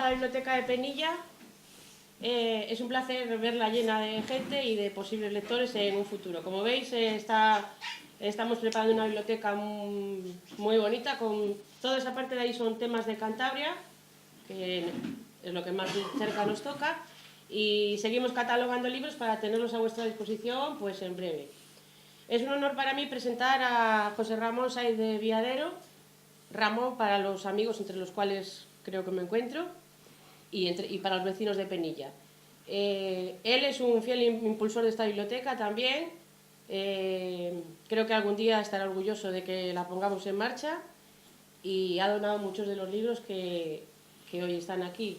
la biblioteca de Penilla. Es un placer verla llena de gente y de posibles lectores en un futuro. Como veis, estamos preparando una biblioteca muy bonita, con toda esa parte de ahí son temas de Cantabria, que es lo que más cerca nos toca, y seguimos catalogando libros para tenerlos a vuestra disposición pues en breve. Es un honor para mí presentar a José Ramón Saiz de Viadero, Ramón para los amigos entre los cuales creo que me encuentro, y para los vecinos de Penilla. Él es un fiel impulsor de esta biblioteca también. Creo que algún día estará orgulloso de que la pongamos en marcha, y ha donado muchos de los libros que hoy están aquí.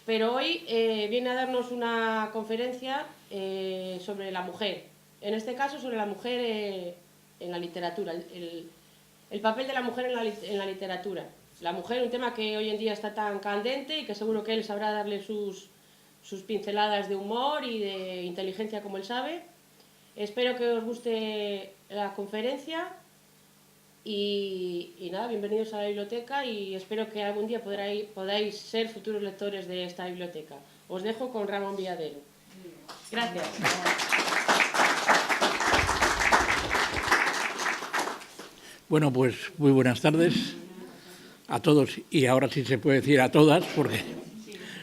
Pero hoy viene a darnos una conferencia sobre la mujer, en este caso sobre la mujer en la literatura, el papel de la mujer en la literatura. La mujer, un tema que hoy en día está tan candente y que seguro que él sabrá darle sus pinceladas de humor y de inteligencia como él sabe. Espero que os guste la conferencia y nada, bienvenidos a la biblioteca, y espero que algún día podáis ser futuros lectores de esta biblioteca. Os dejo con Ramón Viadero. Gracias. Bueno, pues muy buenas tardes a todos, y ahora sí se puede decir a todas, porque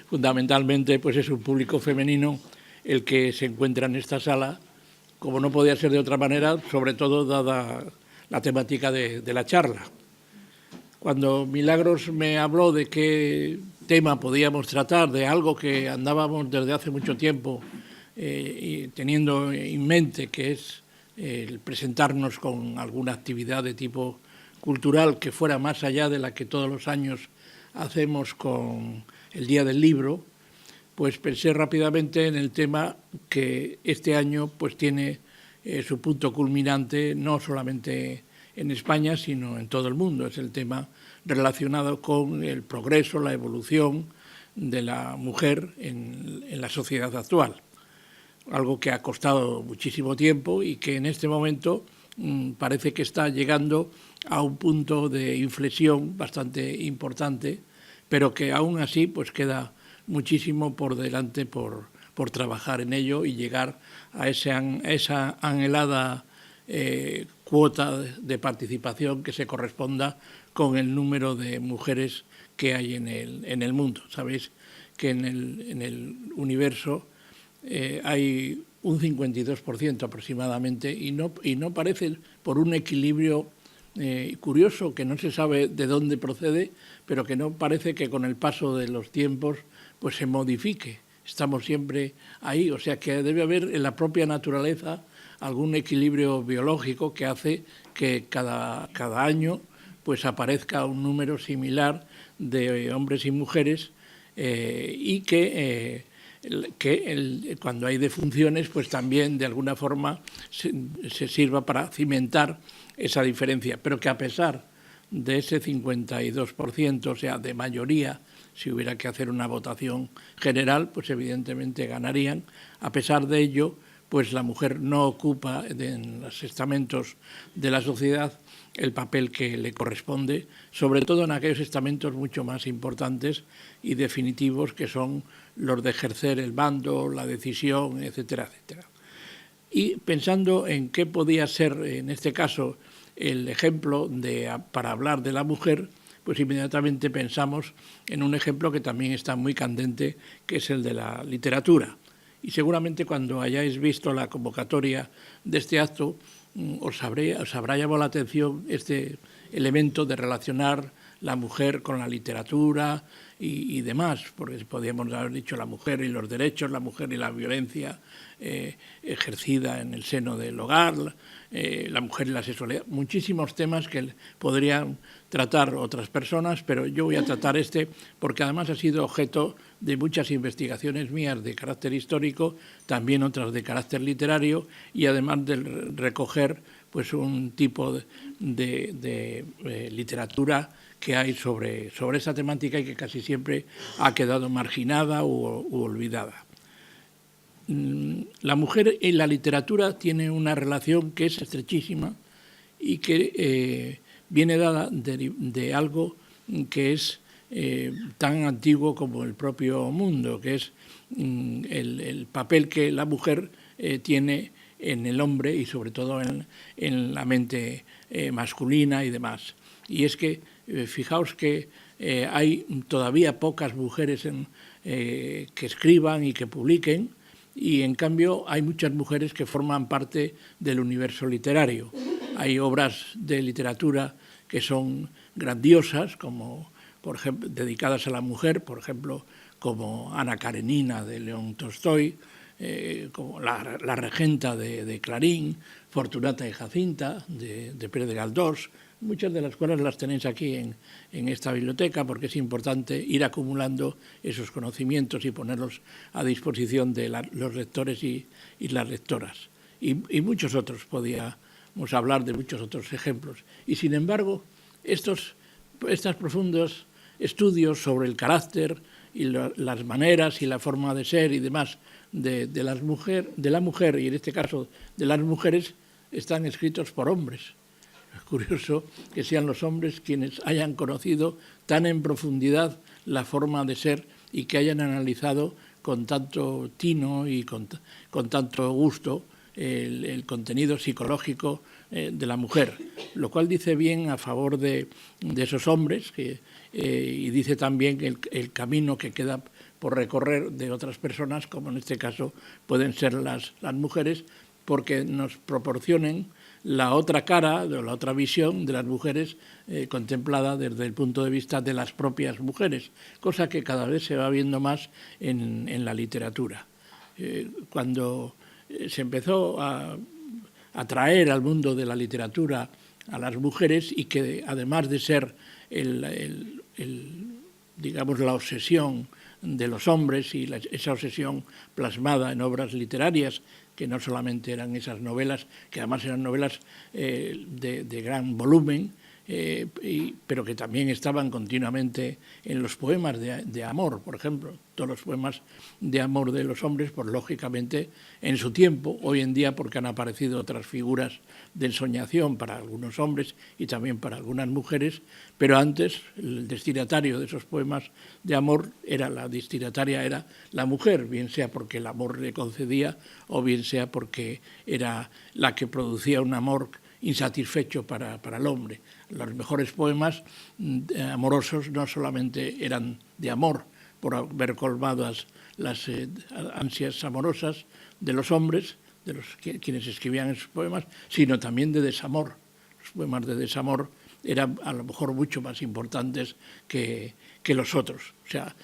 fundamentalmente pues es un público femenino el que se encuentra en esta sala, como no podía ser de otra manera, sobre todo dada la temática de la charla. Cuando Milagros me habló de qué tema podíamos tratar, de algo que andábamos desde hace mucho tiempo y teniendo en mente, que es el presentarnos con alguna actividad de tipo cultural que fuera más allá de la que todos los años hacemos con el Día del Libro, pues pensé rápidamente en el tema que este año pues tiene su punto culminante no solamente en España, sino en todo el mundo. Es el tema relacionado con el progreso, la evolución de la mujer en la sociedad actual. Algo que ha costado muchísimo tiempo y que en este momento parece que está llegando a un punto de inflexión bastante importante, pero que aún así pues queda muchísimo por delante por trabajar en ello y llegar a esa anhelada cuota de participación que se corresponda con el número de mujeres que hay en el mundo. Sabéis que en el universo hay un 52% aproximadamente, y no parece, por un equilibrio curioso que no se sabe de dónde procede, pero que no parece que con el paso de los tiempos pues se modifique. Estamos siempre ahí, o sea que debe haber en la propia naturaleza algún equilibrio biológico que hace que cada año pues aparezca un número similar de hombres y mujeres y que cuando hay defunciones pues también de alguna forma se sirva para cimentar esa diferencia, pero que a pesar de ese 52%, o sea, de mayoría, si hubiera que hacer una votación general, pues evidentemente ganarían. A pesar de ello, pues la mujer no ocupa en los estamentos de la sociedad el papel que le corresponde, sobre todo en aquellos estamentos mucho más importantes y definitivos, que son los de ejercer el mando, la decisión, etcétera, etcétera. Y pensando en qué podía ser, en este caso, el ejemplo para hablar de la mujer, pues inmediatamente pensamos en un ejemplo que también está muy candente, que es el de la literatura. Y seguramente cuando hayáis visto la convocatoria de este acto, os habrá llamado la atención este elemento de relacionar la mujer con la literatura y demás, porque podríamos haber dicho la mujer y los derechos, la mujer y la violencia ejercida en el seno del hogar, la mujer y la sexualidad, muchísimos temas que podrían tratar otras personas, pero yo voy a tratar este porque además ha sido objeto de muchas investigaciones mías de carácter histórico, también otras de carácter literario, y además de recoger pues un tipo de literatura que hay sobre esa temática y que casi siempre ha quedado marginada u olvidada. La mujer en la literatura tiene una relación que es estrechísima y que viene dada de algo que es tan antiguo como el propio mundo, que es el papel que la mujer tiene en el hombre y sobre todo en la mente masculina y demás. Y es que, fijaos que hay todavía pocas mujeres que escriban y que publiquen, y en cambio hay muchas mujeres que forman parte del universo literario. Hay obras de literatura que son grandiosas, como por ejemplo dedicadas a la mujer, por ejemplo como Ana Karenina de León Tolstoy, como la Regenta de Clarín, Fortunata y Jacinta de Pérez de Galdós, muchas de las cuales las tenéis aquí en esta biblioteca, porque es importante ir acumulando esos conocimientos y ponerlos a disposición de los lectores y las lectoras. Y muchos otros, podíamos hablar de muchos otros ejemplos. Y sin embargo, estos profundos estudios sobre el carácter y las maneras y la forma de ser y demás de la mujer, y en este caso de las mujeres, están escritos por hombres. Es curioso que sean los hombres quienes hayan conocido tan en profundidad la forma de ser y que hayan analizado con tanto tino y con tanto gusto el contenido psicológico de la mujer, lo cual dice bien a favor de esos hombres y dice también el camino que queda por recorrer de otras personas, como en este caso pueden ser las mujeres, porque nos proporcionen la otra cara, o la otra visión de las mujeres contemplada desde el punto de vista de las propias mujeres, cosa que cada vez se va viendo más en la literatura. Cuando se empezó a atraer al mundo de la literatura a las mujeres y que además de ser digamos la obsesión de los hombres y esa obsesión plasmada en obras literarias, que no solamente eran esas novelas, que además eran novelas de gran volumen, pero que también estaban continuamente en los poemas de amor, por ejemplo. Todos los poemas de amor de los hombres, pues lógicamente en su tiempo, hoy en día porque han aparecido otras figuras de ensoñación para algunos hombres y también para algunas mujeres, pero antes el destinatario de esos poemas de amor era la mujer, bien sea porque el amor le concedía o bien sea porque era la que producía un amor insatisfecho para el hombre. Los mejores poemas amorosos no solamente eran de amor, por haber colmado las ansias amorosas de los hombres, de quienes escribían esos poemas, sino también de desamor. Los poemas de desamor eran a lo mejor mucho más importantes que los otros. O sea,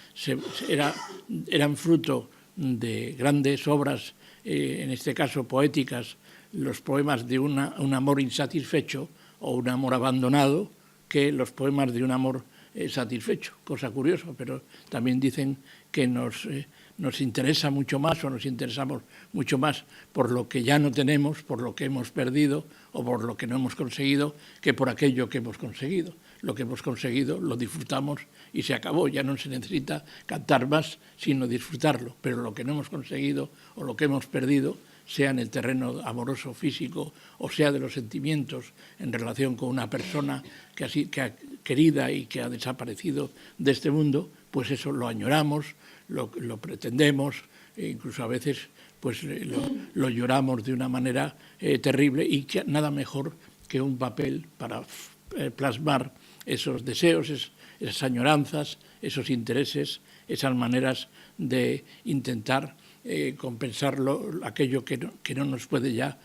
eran fruto de grandes obras, en este caso poéticas, los poemas de un amor insatisfecho o un amor abandonado, que los poemas de un amor satisfecho, cosa curiosa, pero también dicen que nos interesa mucho más o nos interesamos mucho más por lo que ya no tenemos, por lo que hemos perdido o por lo que no hemos conseguido, que por aquello que hemos conseguido. Lo que hemos conseguido lo disfrutamos y se acabó, ya no se necesita cantar más, sino disfrutarlo, pero lo que no hemos conseguido o lo que hemos perdido, sea en el terreno amoroso, físico, o sea de los sentimientos en relación con una persona que ha querida y que ha desaparecido de este mundo, pues eso lo añoramos, lo pretendemos, e incluso a veces pues lo lloramos de una manera terrible, y que nada mejor que un papel para plasmar esos deseos, esas añoranzas, esos intereses, esas maneras de intentar compensar aquello que no nos puede ya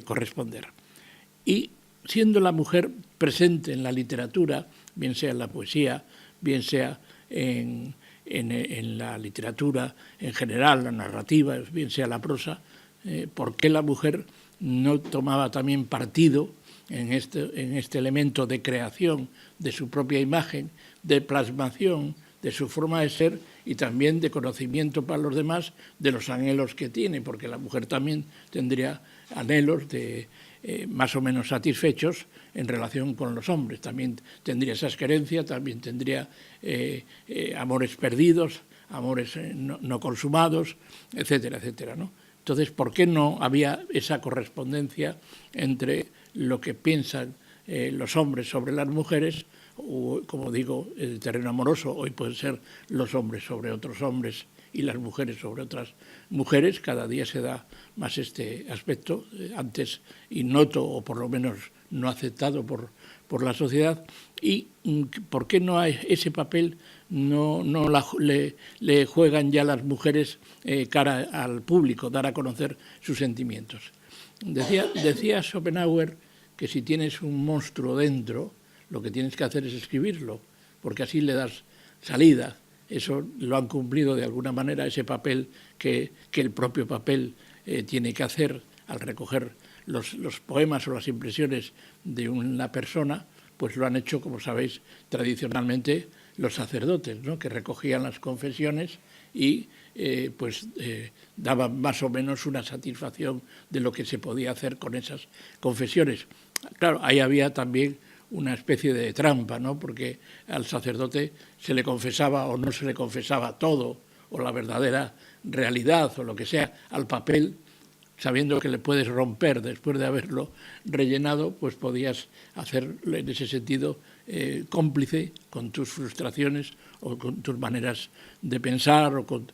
corresponder. Y siendo la mujer presente en la literatura, bien sea en la poesía, bien sea en la literatura en general, la narrativa, bien sea la prosa, ¿por qué la mujer no tomaba también partido en este elemento de creación de su propia imagen, de plasmación de su forma de ser y también de conocimiento para los demás de los anhelos que tiene? Porque la mujer también tendría anhelos más o menos satisfechos en relación con los hombres. También tendría esas querencias, también tendría amores perdidos, amores no consumados, etcétera, etcétera, ¿no? Entonces, ¿por qué no había esa correspondencia entre lo que piensan los hombres sobre las mujeres o, como digo, el terreno amoroso. Hoy pueden ser los hombres sobre otros hombres y las mujeres sobre otras mujeres. Cada día se da más este aspecto, antes ignoto o por lo menos no aceptado por la sociedad. ¿Y por qué no hay ese papel? No le juegan ya las mujeres cara al público, dar a conocer sus sentimientos. Decía Schopenhauer que si tienes un monstruo dentro, lo que tienes que hacer es escribirlo, porque así le das salida. Eso lo han cumplido de alguna manera, ese papel que el propio papel tiene que hacer al recoger los poemas o las impresiones de una persona, pues lo han hecho, como sabéis, tradicionalmente los sacerdotes, ¿no?, que recogían las confesiones y daban más o menos una satisfacción de lo que se podía hacer con esas confesiones. Claro, ahí había también una especie de trampa, ¿no?, porque al sacerdote se le confesaba o no se le confesaba todo, o la verdadera realidad, o lo que sea, al papel, sabiendo que le puedes romper después de haberlo rellenado, pues podías hacer en ese sentido cómplice con tus frustraciones o con tus maneras de pensar o con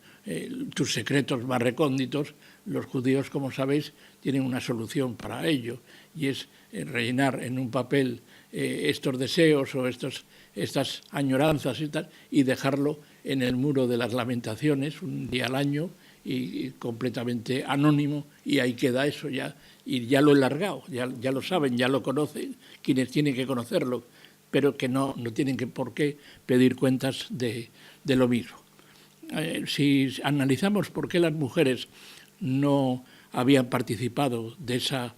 tus secretos más recónditos. Los judíos, como sabéis, tienen una solución para ello, y es rellenar en un papel estos deseos o estas añoranzas y dejarlo en el muro de las lamentaciones un día al año, y completamente anónimo, y ahí queda eso ya, y ya lo he largado, ya lo saben, ya lo conocen quienes tienen que conocerlo, pero que no tienen por qué pedir cuentas de lo mismo. Si analizamos por qué las mujeres no habían participado de esa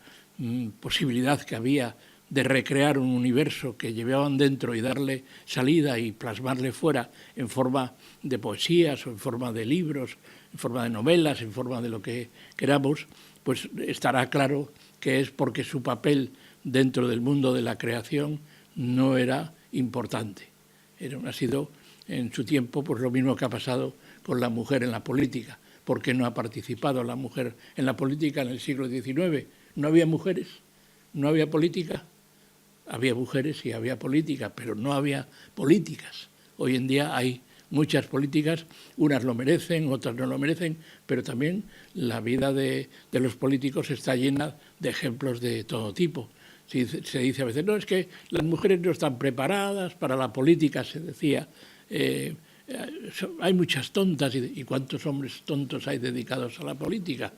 posibilidad que había de recrear un universo que llevaban dentro y darle salida y plasmarle fuera en forma de poesías o en forma de libros, en forma de novelas, en forma de lo que queramos, pues estará claro que es porque su papel dentro del mundo de la creación no era importante. Ha sido en su tiempo pues lo mismo que ha pasado con la mujer en la política. ¿Por qué no ha participado la mujer en la política en el siglo XIX? ¿No había mujeres? ¿No había política? Había mujeres y había política, pero no había políticas. Hoy en día hay muchas políticas, unas lo merecen, otras no lo merecen, pero también la vida de los políticos está llena de ejemplos de todo tipo. Se dice a veces, no, es que las mujeres no están preparadas para la política, se decía. Hay muchas tontas, y ¿cuántos hombres tontos hay dedicados a la política?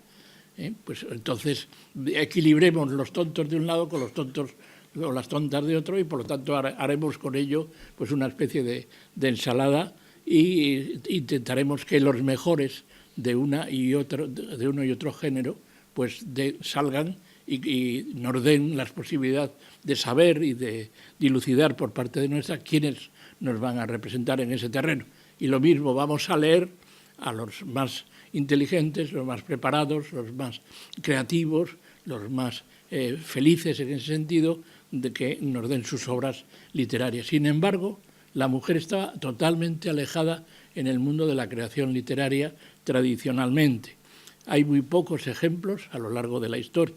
Pues entonces equilibremos los tontos de un lado con los tontos o las tontas de otro, y por lo tanto haremos con ello pues una especie de ensalada, y intentaremos que los mejores de uno y otro género pues salgan y nos den la posibilidad de saber y de dilucidar por parte de nuestra quiénes nos van a representar en ese terreno. Y lo mismo vamos a leer a los más inteligentes, los más preparados, los más creativos, los más felices en ese sentido, de que nos den sus obras literarias. Sin embargo, la mujer estaba totalmente alejada en el mundo de la creación literaria tradicionalmente. Hay muy pocos ejemplos a lo largo de la historia,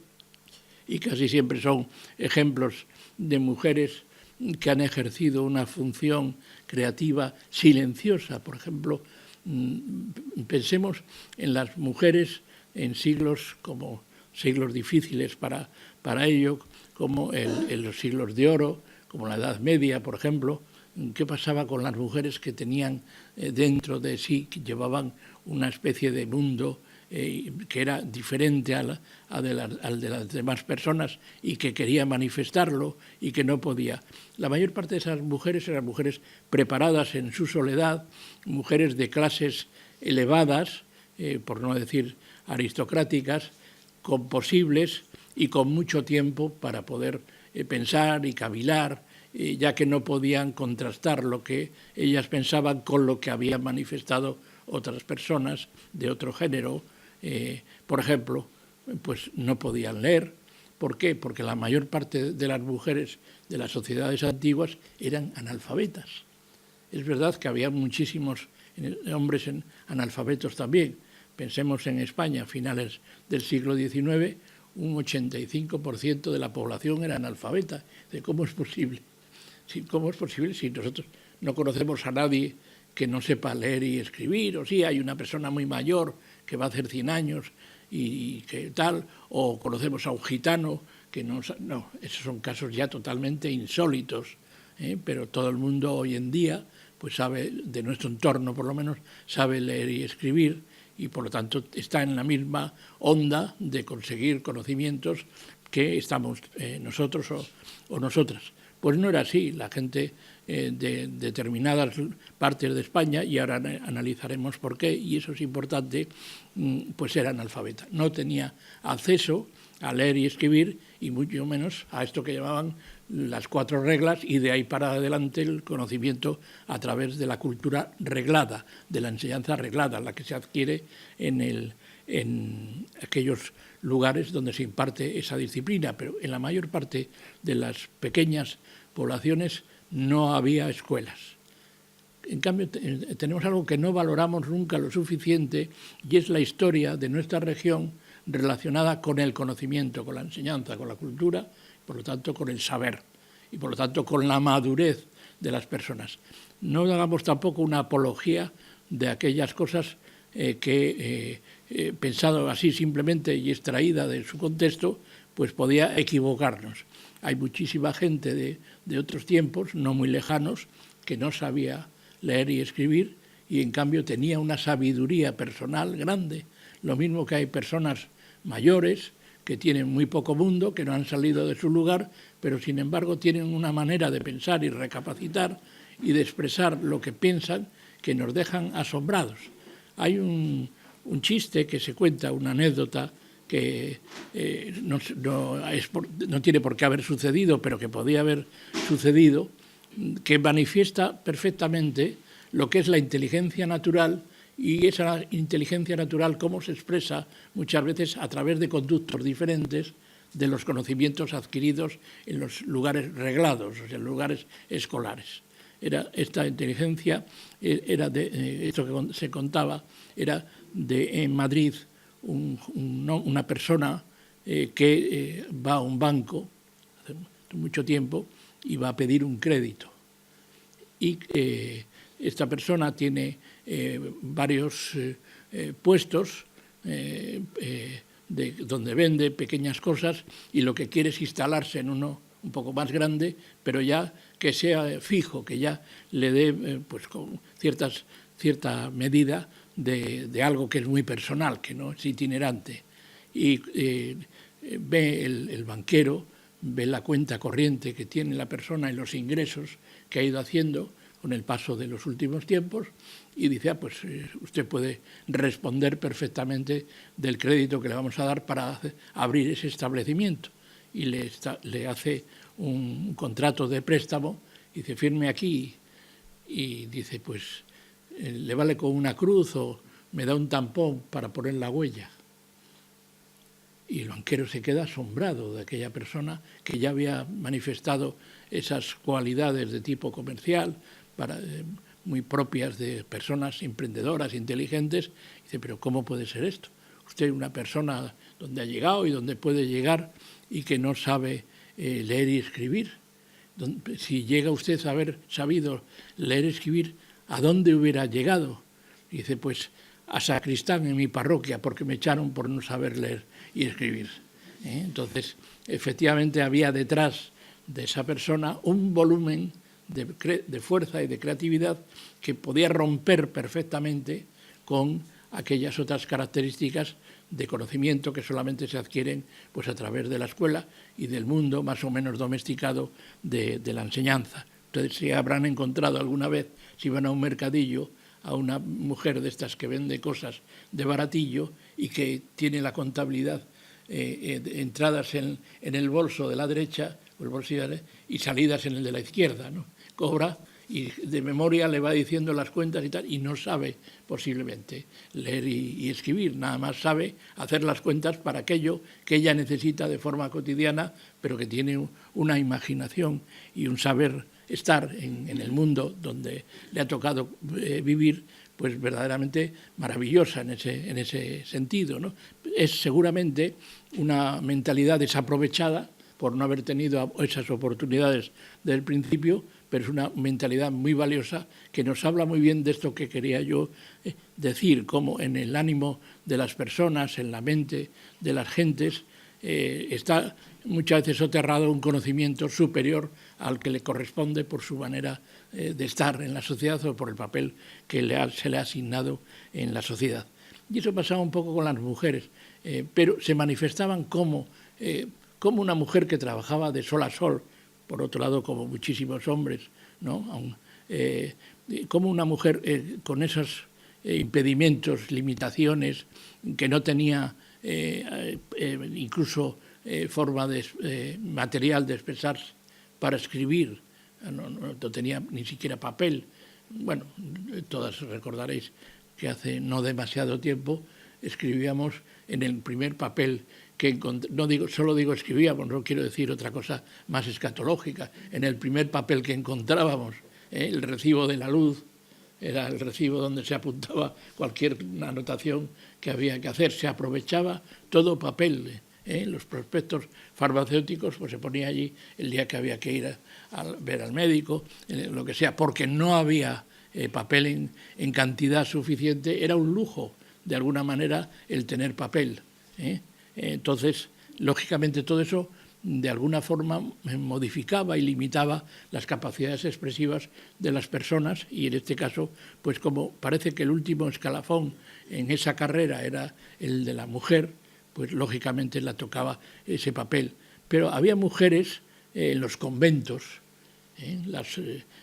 y casi siempre son ejemplos de mujeres que han ejercido una función creativa silenciosa. Por ejemplo, pensemos en las mujeres en siglos difíciles para ello, como en los siglos de oro, como la Edad Media, por ejemplo. ¿Qué pasaba con las mujeres que tenían dentro de sí, que llevaban una especie de mundo que era diferente al de las demás personas, y que quería manifestarlo y que no podía? La mayor parte de esas mujeres eran mujeres preparadas en su soledad, mujeres de clases elevadas, por no decir aristocráticas, con posibles y con mucho tiempo para poder pensar y cavilar, ya que no podían contrastar lo que ellas pensaban con lo que habían manifestado otras personas de otro género. Por ejemplo, pues no podían leer. ¿Por qué? Porque la mayor parte de las mujeres de las sociedades antiguas eran analfabetas. Es verdad que había muchísimos hombres analfabetos también. Pensemos en España, a finales del siglo XIX, un 85% de la población era analfabeta. ¿Cómo es posible? ¿Cómo es posible si nosotros no conocemos a nadie que no sepa leer y escribir? O sí, hay una persona muy mayor que va a hacer 100 años y que tal, o conocemos a un gitano que no... No, esos son casos ya totalmente insólitos, pero todo el mundo hoy en día, pues sabe, de nuestro entorno por lo menos, sabe leer y escribir, y por lo tanto está en la misma onda de conseguir conocimientos que estamos nosotros o nosotras. Pues no era así, la gente de determinadas partes de España, y ahora analizaremos por qué, y eso es importante, pues era analfabeta. No tenía acceso a leer y escribir, y mucho menos a esto que llamaban las 4 reglas, y de ahí para adelante el conocimiento a través de la cultura reglada, de la enseñanza reglada, la que se adquiere en aquellos lugares donde se imparte esa disciplina, pero en la mayor parte de las pequeñas poblaciones no había escuelas. En cambio, tenemos algo que no valoramos nunca lo suficiente, y es la historia de nuestra región relacionada con el conocimiento, con la enseñanza, con la cultura, por lo tanto con el saber, y por lo tanto con la madurez de las personas. No hagamos tampoco una apología de aquellas cosas que, pensado así simplemente y extraída de su contexto, pues podía equivocarnos. Hay muchísima gente de otros tiempos, no muy lejanos, que no sabía leer y escribir, y en cambio tenía una sabiduría personal grande. Lo mismo que hay personas mayores que tienen muy poco mundo, que no han salido de su lugar, pero sin embargo tienen una manera de pensar y recapacitar y de expresar lo que piensan que nos dejan asombrados. Hay un chiste que se cuenta, una anécdota que no tiene por qué haber sucedido, pero que podía haber sucedido, que manifiesta perfectamente lo que es la inteligencia natural, y esa inteligencia natural cómo se expresa muchas veces a través de conductos diferentes de los conocimientos adquiridos en los lugares reglados, o sea, en lugares escolares. Esta inteligencia era de esto que se contaba, era de en Madrid una persona que va a un banco hace mucho tiempo y va a pedir un crédito. Y esta persona tiene varios puestos donde vende pequeñas cosas, y lo que quiere es instalarse en uno un poco más grande, pero ya que sea fijo, que ya le dé pues con cierta medida de algo que es muy personal, que no es itinerante. Y ve el banquero, ve la cuenta corriente que tiene la persona y los ingresos que ha ido haciendo con el paso de los últimos tiempos, y dice, pues usted puede responder perfectamente del crédito que le vamos a dar para abrir ese establecimiento. Y le hace un contrato de préstamo, y dice, firme aquí, y dice, pues le vale con una cruz o me da un tampón para poner la huella. Y el banquero se queda asombrado de aquella persona que ya había manifestado esas cualidades de tipo comercial, muy propias de personas emprendedoras, inteligentes. Dice, pero ¿cómo puede ser esto? Usted es una persona donde ha llegado y donde puede llegar y que no sabe leer y escribir. Si llega usted a haber sabido leer y escribir, ¿a dónde hubiera llegado? Dice, pues a sacristán en mi parroquia, porque me echaron por no saber leer y escribir. Entonces, efectivamente había detrás de esa persona un volumen de fuerza y de creatividad que podía romper perfectamente con aquellas otras características de conocimiento que solamente se adquieren pues a través de la escuela y del mundo más o menos domesticado de la enseñanza. Ustedes se habrán encontrado alguna vez, si van a un mercadillo, a una mujer de estas que vende cosas de baratillo y que tiene la contabilidad entradas en el bolso de la derecha o el bolsillo y salidas en el de la izquierda, ¿no? Cobra y de memoria le va diciendo las cuentas y tal, y no sabe posiblemente leer y escribir, nada más sabe hacer las cuentas para aquello que ella necesita de forma cotidiana, pero que tiene una imaginación y un saber estar en el mundo donde le ha tocado vivir, pues verdaderamente maravillosa en ese sentido, ¿no? Es seguramente una mentalidad desaprovechada por no haber tenido esas oportunidades desde el principio, pero es una mentalidad muy valiosa que nos habla muy bien de esto que quería yo decir, cómo en el ánimo de las personas, en la mente de las gentes, está muchas veces soterrado un conocimiento superior al que le corresponde por su manera de estar en la sociedad o por el papel que se le ha asignado en la sociedad. Y eso pasaba un poco con las mujeres, pero se manifestaban como una mujer que trabajaba de sol a sol, por otro lado, como muchísimos hombres, ¿no? Como una mujer con esos impedimentos, limitaciones, que no tenía incluso forma material de expresarse para escribir, no tenía ni siquiera papel. Bueno, todas recordaréis que hace no demasiado tiempo escribíamos en el primer papel que solo digo escribíamos, no quiero decir otra cosa más escatológica, en el primer papel que encontrábamos, el recibo de la luz, era el recibo donde se apuntaba cualquier anotación que había que hacer, se aprovechaba todo papel. Los prospectos farmacéuticos, pues se ponía allí el día que había que ir a ver al médico, lo que sea, porque no había papel en cantidad suficiente, era un lujo, de alguna manera, el tener papel. Entonces, lógicamente, todo eso de alguna forma modificaba y limitaba las capacidades expresivas de las personas, y en este caso, pues como parece que el último escalafón en esa carrera era el de la mujer, pues lógicamente la tocaba ese papel. Pero había mujeres en los conventos,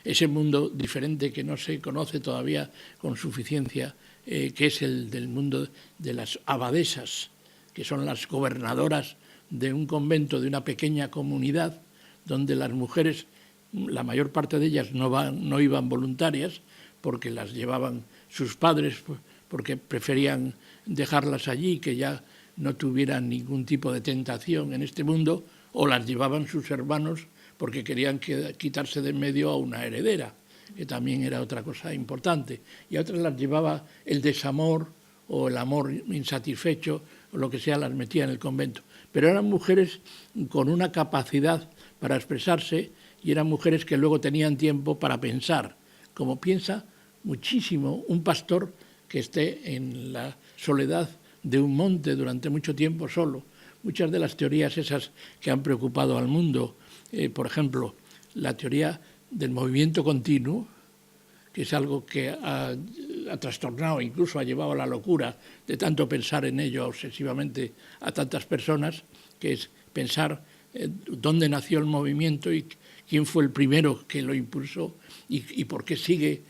ese mundo diferente que no se conoce todavía con suficiencia, que es el del mundo de las abadesas, que son las gobernadoras de un convento, de una pequeña comunidad, donde las mujeres, la mayor parte de ellas no iban voluntarias, porque las llevaban sus padres, porque preferían dejarlas allí, que ya no tuvieran ningún tipo de tentación en este mundo, o las llevaban sus hermanos porque querían quitarse de en medio a una heredera, que también era otra cosa importante. Y a otras las llevaba el desamor o el amor insatisfecho, o lo que sea, las metía en el convento. Pero eran mujeres con una capacidad para expresarse, y eran mujeres que luego tenían tiempo para pensar, como piensa muchísimo un pastor que esté en la soledad de un monte durante mucho tiempo solo. Muchas de las teorías esas que han preocupado al mundo, por ejemplo, la teoría del movimiento continuo, que es algo que ha trastornado, incluso ha llevado a la locura de tanto pensar en ello obsesivamente a tantas personas, que es pensar dónde nació el movimiento y quién fue el primero que lo impulsó y por qué sigue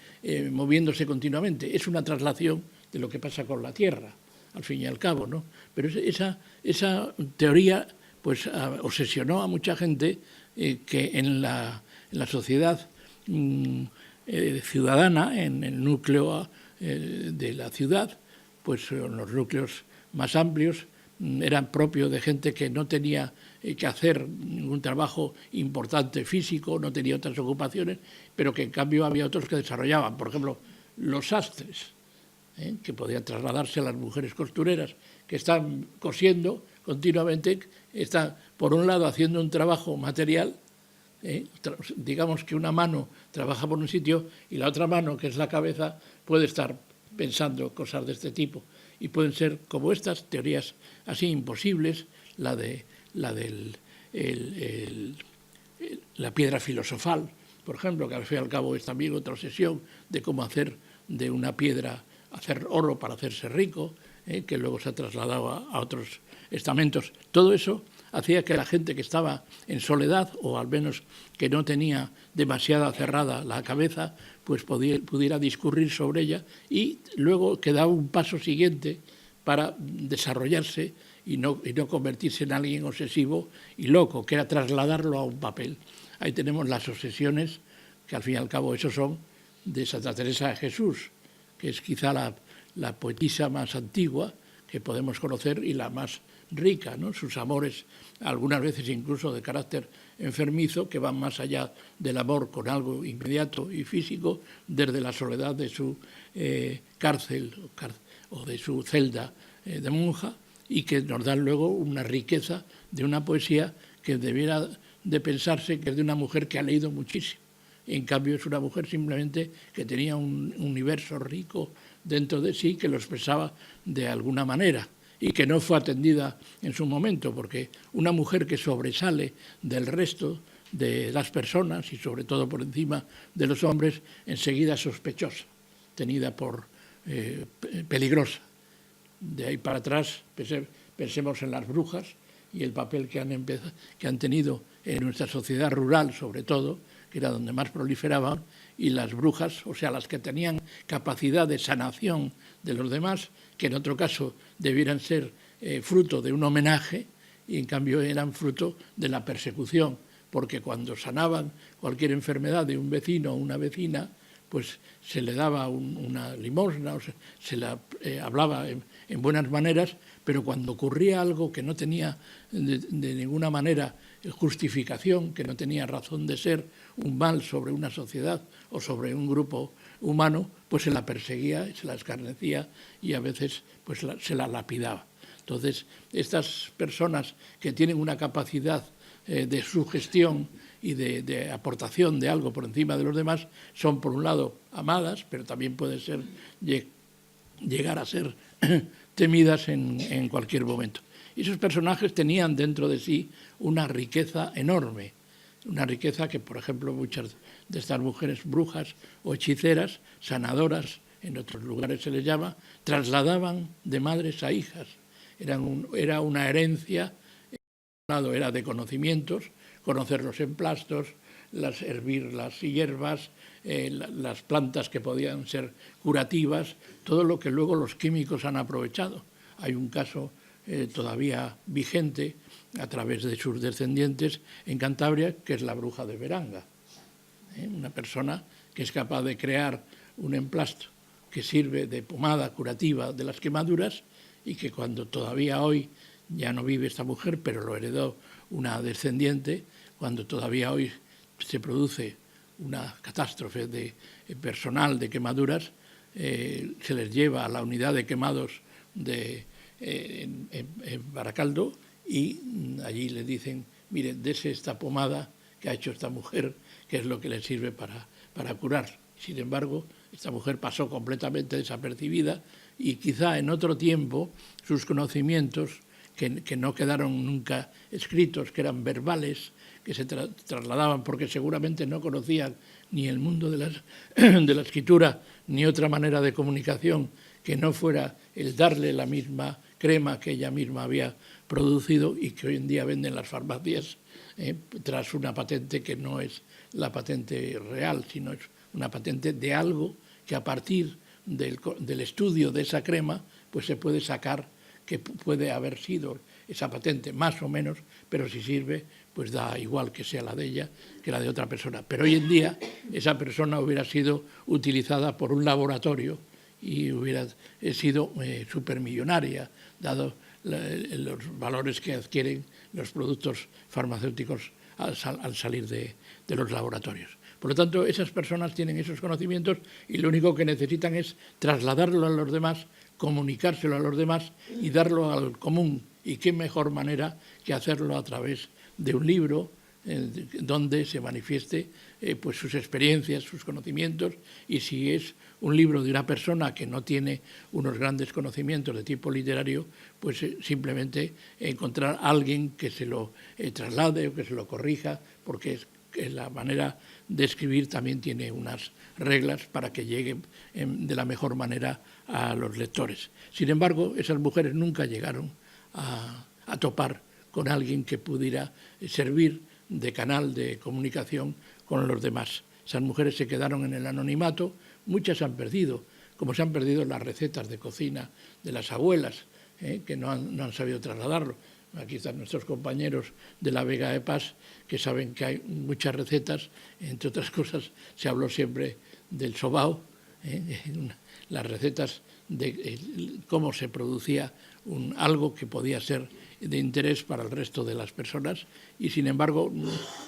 moviéndose continuamente. Es una traslación de lo que pasa con la Tierra, al fin y al cabo, ¿no? Pero esa teoría pues obsesionó a mucha gente que en la sociedad ciudadana, en el núcleo de la ciudad, pues los núcleos más amplios eran propios de gente que no tenía que hacer ningún trabajo importante físico, no tenía otras ocupaciones, pero que en cambio había otros que desarrollaban, por ejemplo, los sastres, que podían trasladarse a las mujeres costureras, que están cosiendo continuamente, están por un lado haciendo un trabajo material, digamos que una mano trabaja por un sitio y la otra mano, que es la cabeza, puede estar pensando cosas de este tipo. Y pueden ser como estas teorías así imposibles, la piedra filosofal, por ejemplo, que al fin y al cabo es también otra obsesión de cómo hacer de una piedra, hacer oro para hacerse rico, que luego se ha trasladado a otros estamentos. Todo eso hacía que la gente que estaba en soledad, o al menos que no tenía demasiado cerrada la cabeza, pues pudiera discurrir sobre ella, y luego quedaba un paso siguiente para desarrollarse y no convertirse en alguien obsesivo y loco, que era trasladarlo a un papel. Ahí tenemos las obsesiones, que al fin y al cabo eso son de Santa Teresa de Jesús, que es quizá la poetisa más antigua que podemos conocer y la más rica, ¿no? Sus amores, algunas veces incluso de carácter enfermizo, que van más allá del amor con algo inmediato y físico, desde la soledad de su cárcel o de su celda de monja, y que nos dan luego una riqueza de una poesía que debiera de pensarse que es de una mujer que ha leído muchísimo, En cambio, es una mujer simplemente que tenía un universo rico dentro de sí que lo expresaba de alguna manera y que no fue atendida en su momento, porque una mujer que sobresale del resto de las personas y sobre todo por encima de los hombres, enseguida es sospechosa, tenida por peligrosa. De ahí para atrás pensemos en las brujas y el papel que han tenido en nuestra sociedad rural, sobre todo, que era donde más proliferaban, y las brujas, o sea, las que tenían capacidad de sanación de los demás, que en otro caso debieran ser fruto de un homenaje, y en cambio eran fruto de la persecución, porque cuando sanaban cualquier enfermedad de un vecino o una vecina, pues se le daba una limosna, o se la hablaba en buenas maneras, pero cuando ocurría algo que no tenía de ninguna manera justificación, que no tenía razón de ser, un mal sobre una sociedad o sobre un grupo humano, pues se la perseguía, se la escarnecía y a veces pues se la lapidaba. Entonces, estas personas que tienen una capacidad de sugestión y de aportación de algo por encima de los demás son, por un lado, amadas, pero también pueden ser, llegar a ser temidas en cualquier momento. Y esos personajes tenían dentro de sí una riqueza enorme, una riqueza que, por ejemplo, muchas de estas mujeres brujas o hechiceras, sanadoras, en otros lugares se les llama, trasladaban de madres a hijas. Era una herencia, por un lado era de conocimientos, conocer los emplastos, hervir las hierbas, las plantas que podían ser curativas, todo lo que luego los químicos han aprovechado. Hay un caso todavía vigente a través de sus descendientes en Cantabria, que es la bruja de Beranga. Una persona que es capaz de crear un emplasto que sirve de pomada curativa de las quemaduras y que cuando todavía hoy ya no vive esta mujer, pero lo heredó una descendiente, cuando todavía hoy se produce una catástrofe personal de quemaduras, se les lleva a la unidad de quemados en Baracaldo y allí le dicen, mire, dese esta pomada que ha hecho esta mujer, que es lo que le sirve para curar. Sin embargo, esta mujer pasó completamente desapercibida y quizá en otro tiempo sus conocimientos, que no quedaron nunca escritos, que eran verbales, que se trasladaban porque seguramente no conocían ni el mundo de la escritura ni otra manera de comunicación que no fuera el darle la misma crema que ella misma había producido y que hoy en día venden las farmacias tras una patente que no es la patente real, sino es una patente de algo que a partir del estudio de esa crema pues se puede sacar que puede haber sido esa patente, más o menos, pero si sirve, pues da igual que sea la de ella que la de otra persona. Pero hoy en día esa persona hubiera sido utilizada por un laboratorio y hubiera sido supermillonaria, dado los valores que adquieren los productos farmacéuticos al salir de los laboratorios. Por lo tanto, esas personas tienen esos conocimientos y lo único que necesitan es trasladarlo a los demás, comunicárselo a los demás y darlo al común. Y qué mejor manera que hacerlo a través de un libro donde se manifieste pues sus experiencias, sus conocimientos, y si es un libro de una persona que no tiene unos grandes conocimientos de tipo literario, pues simplemente encontrar a alguien que se lo traslade o que se lo corrija, porque la manera de escribir también tiene unas reglas para que llegue de la mejor manera a los lectores. Sin embargo, esas mujeres nunca llegaron a topar con alguien que pudiera servir de canal de comunicación con los demás. Esas mujeres se quedaron en el anonimato, muchas se han perdido, como se han perdido las recetas de cocina de las abuelas, que no han sabido trasladarlo. Aquí están nuestros compañeros de la Vega de Pas, que saben que hay muchas recetas, entre otras cosas se habló siempre del sobao, las recetas de cómo se producía algo que podía ser de interés para el resto de las personas y sin embargo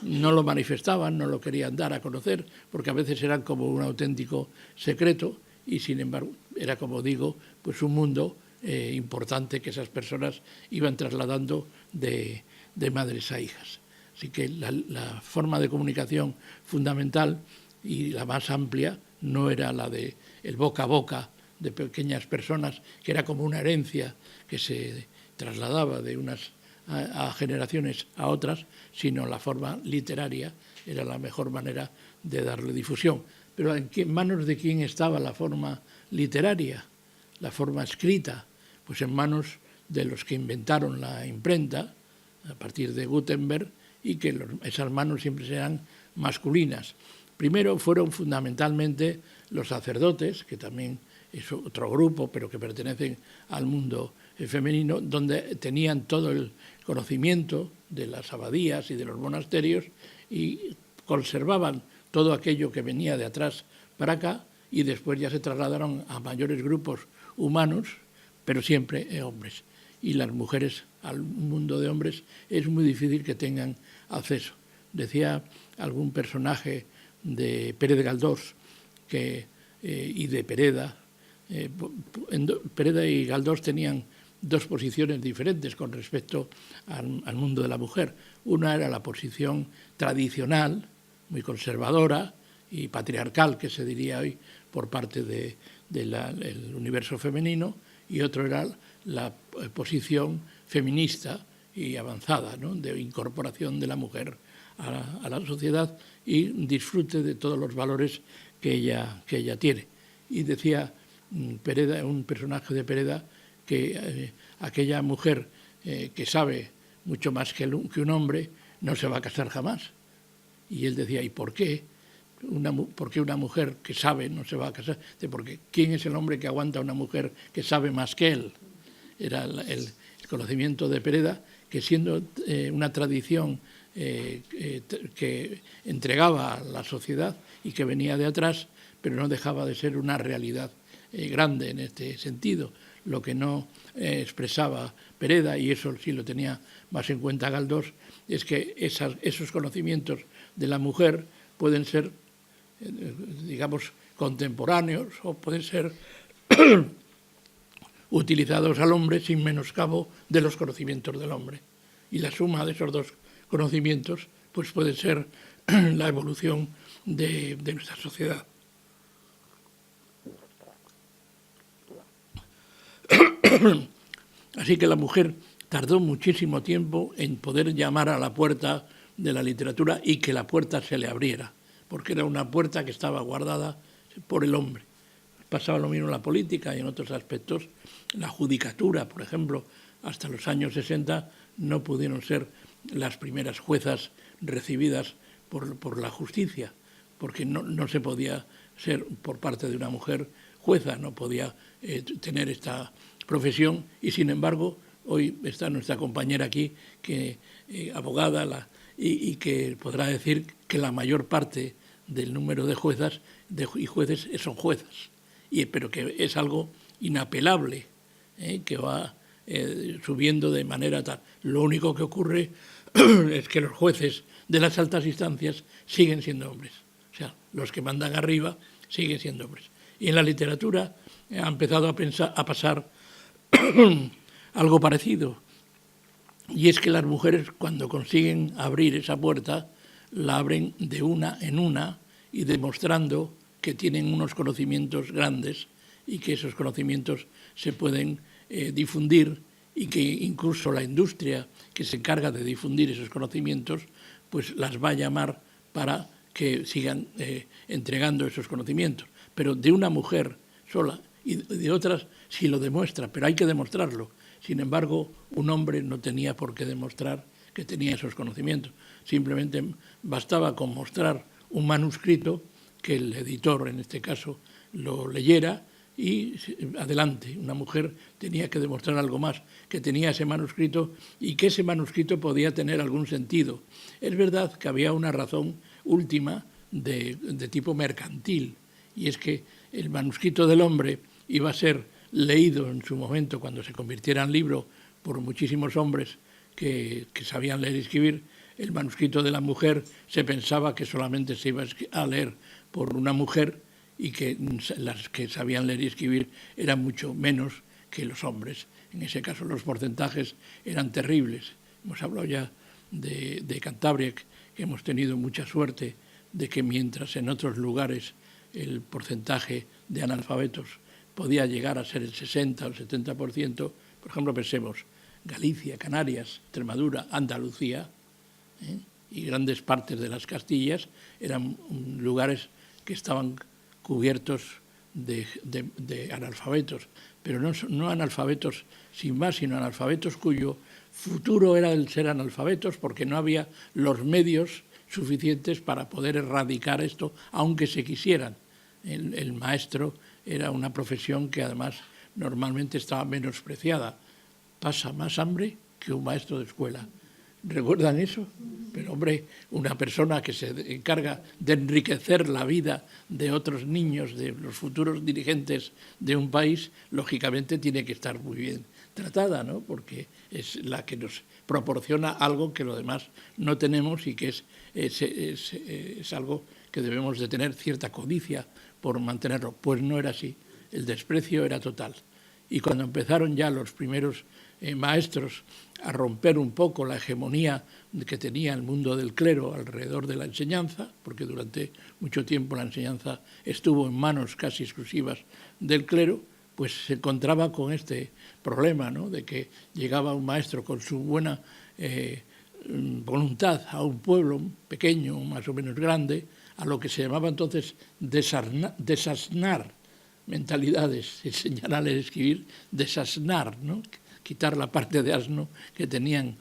no lo manifestaban, no lo querían dar a conocer porque a veces eran como un auténtico secreto y sin embargo era, como digo, pues un mundo importante que esas personas iban trasladando de madres a hijas. Así que la forma de comunicación fundamental y la más amplia no era la de el boca a boca de pequeñas personas, que era como una herencia que se trasladaba de unas a generaciones a otras, sino la forma literaria era la mejor manera de darle difusión. Pero ¿en manos de quién estaba la forma literaria, la forma escrita? Pues en manos de los que inventaron la imprenta, a partir de Gutenberg, y que esas manos siempre serán masculinas. Primero fueron fundamentalmente los sacerdotes, que también es otro grupo, pero que pertenecen al mundo femenino, donde tenían todo el conocimiento de las abadías y de los monasterios y conservaban todo aquello que venía de atrás para acá, y después ya se trasladaron a mayores grupos humanos, pero siempre hombres. Y las mujeres al mundo de hombres es muy difícil que tengan acceso. Decía algún personaje de Pérez Galdós y de Pereda, Pereda y Galdós tenían dos posiciones diferentes con respecto al mundo de la mujer. Una era la posición tradicional, muy conservadora y patriarcal, que se diría hoy por parte del universo femenino, y otro era la posición feminista y avanzada, ¿no?, de incorporación de la mujer a la sociedad y disfrute de todos los valores que ella tiene. Y decía Pereda, un personaje de Pereda, que aquella mujer que sabe mucho más que un hombre no se va a casar jamás. Y él decía, ¿y por qué? ¿Por qué una mujer que sabe no se va a casar? Porque ¿quién es el hombre que aguanta a una mujer que sabe más que él? Era el conocimiento de Pereda, que siendo una tradición que entregaba a la sociedad y que venía de atrás, pero no dejaba de ser una realidad grande en este sentido. Lo que no expresaba Pereda, y eso sí lo tenía más en cuenta Galdós, es que esos conocimientos de la mujer pueden ser, digamos, contemporáneos o pueden ser utilizados al hombre sin menoscabo de los conocimientos del hombre. Y la suma de esos dos conocimientos pues puede ser la evolución de nuestra sociedad. Así que la mujer tardó muchísimo tiempo en poder llamar a la puerta de la literatura y que la puerta se le abriera, porque era una puerta que estaba guardada por el hombre. Pasaba lo mismo en la política y en otros aspectos. La judicatura, por ejemplo, hasta los años 60 no pudieron ser las primeras juezas recibidas por la justicia, porque no se podía ser por parte de una mujer jueza, no podía tener esta profesión, y sin embargo hoy está nuestra compañera aquí, que abogada, y que podrá decir que la mayor parte del número de juezas y jueces son juezas, pero que es algo inapelable, que va subiendo de manera tal. Lo único que ocurre es que los jueces de las altas instancias siguen siendo hombres, o sea, los que mandan arriba siguen siendo hombres. Y en la literatura ha empezado a pasar algo parecido, y es que las mujeres, cuando consiguen abrir esa puerta, la abren de una en una y demostrando que tienen unos conocimientos grandes y que esos conocimientos se pueden difundir, y que incluso la industria que se encarga de difundir esos conocimientos pues las va a llamar para que sigan entregando esos conocimientos. Pero de una mujer sola, y de otras sí lo demuestra, pero hay que demostrarlo. Sin embargo, un hombre no tenía por qué demostrar que tenía esos conocimientos. Simplemente bastaba con mostrar un manuscrito, que el editor, en este caso, lo leyera y adelante. Una mujer tenía que demostrar algo más, que tenía ese manuscrito y que ese manuscrito podía tener algún sentido. Es verdad que había una razón última de tipo mercantil, y es que el manuscrito del hombre iba a ser leído en su momento, cuando se convirtiera en libro, por muchísimos hombres que sabían leer y escribir. El manuscrito de la mujer se pensaba que solamente se iba a leer por una mujer, y que las que sabían leer y escribir eran mucho menos que los hombres. En ese caso los porcentajes eran terribles. Hemos hablado ya de Cantabria, que hemos tenido mucha suerte de que mientras en otros lugares el porcentaje de analfabetos podía llegar a ser el 60 o el 70%, por ejemplo, pensemos, Galicia, Canarias, Extremadura, Andalucía, y grandes partes de las Castillas eran lugares que estaban cubiertos de analfabetos, pero no analfabetos sin más, sino analfabetos cuyo futuro era el ser analfabetos, porque no había los medios suficientes para poder erradicar esto, aunque se quisieran. El maestro era una profesión que además normalmente estaba menospreciada. Pasa más hambre que un maestro de escuela. ¿Recuerdan eso? Pero hombre, una persona que se encarga de enriquecer la vida de otros niños, de los futuros dirigentes de un país, lógicamente tiene que estar muy bien tratada, ¿no? Porque es la que nos proporciona algo que lo demás no tenemos y que es algo que debemos de tener cierta codicia por mantenerlo. Pues no era así, el desprecio era total. Y cuando empezaron ya los primeros maestros a romper un poco la hegemonía que tenía el mundo del clero alrededor de la enseñanza, porque durante mucho tiempo la enseñanza estuvo en manos casi exclusivas del clero, pues se encontraba con este problema, ¿no?, de que llegaba un maestro con su buena voluntad a un pueblo pequeño, más o menos grande, a lo que se llamaba entonces desasnar mentalidades, enseñar a leer y escribir, desasnar, ¿no?, quitar la parte de asno que tenían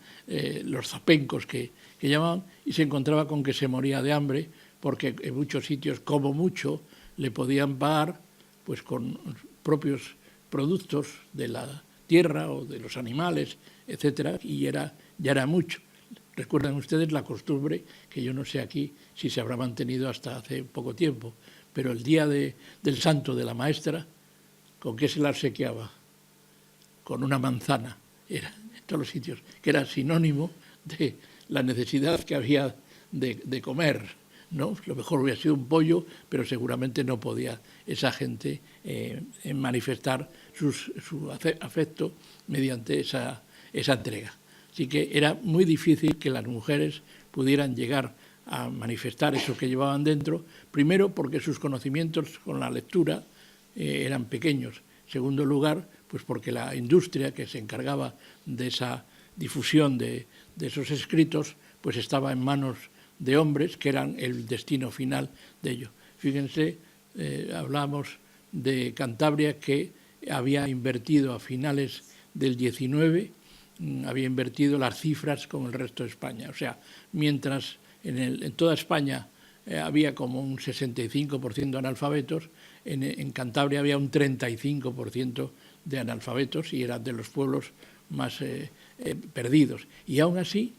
los zapencos que llamaban, y se encontraba con que se moría de hambre, porque en muchos sitios, como mucho, le podían pagar pues con propios productos de la tierra o de los animales, etcétera, y ya era mucho. Recuerdan ustedes la costumbre, que yo no sé aquí si se habrá mantenido hasta hace poco tiempo, pero el día del santo de la maestra, ¿con qué se la obsequiaba? Con una manzana, era en todos los sitios, que era sinónimo de la necesidad que había de comer, ¿no? Lo mejor hubiera sido un pollo, pero seguramente no podía esa gente manifestar su afecto mediante esa entrega. Así que era muy difícil que las mujeres pudieran llegar a manifestar eso que llevaban dentro, primero porque sus conocimientos con la lectura eran pequeños, en segundo lugar, pues porque la industria que se encargaba de esa difusión de esos escritos, pues estaba en manos de hombres que eran el destino final de ello. Fíjense, hablamos de Cantabria, que había invertido a finales del 19, había invertido las cifras con el resto de España. O sea, mientras en toda España había como un 65% de analfabetos, en Cantabria había un 35% de analfabetos y eran de los pueblos más perdidos. Y aún así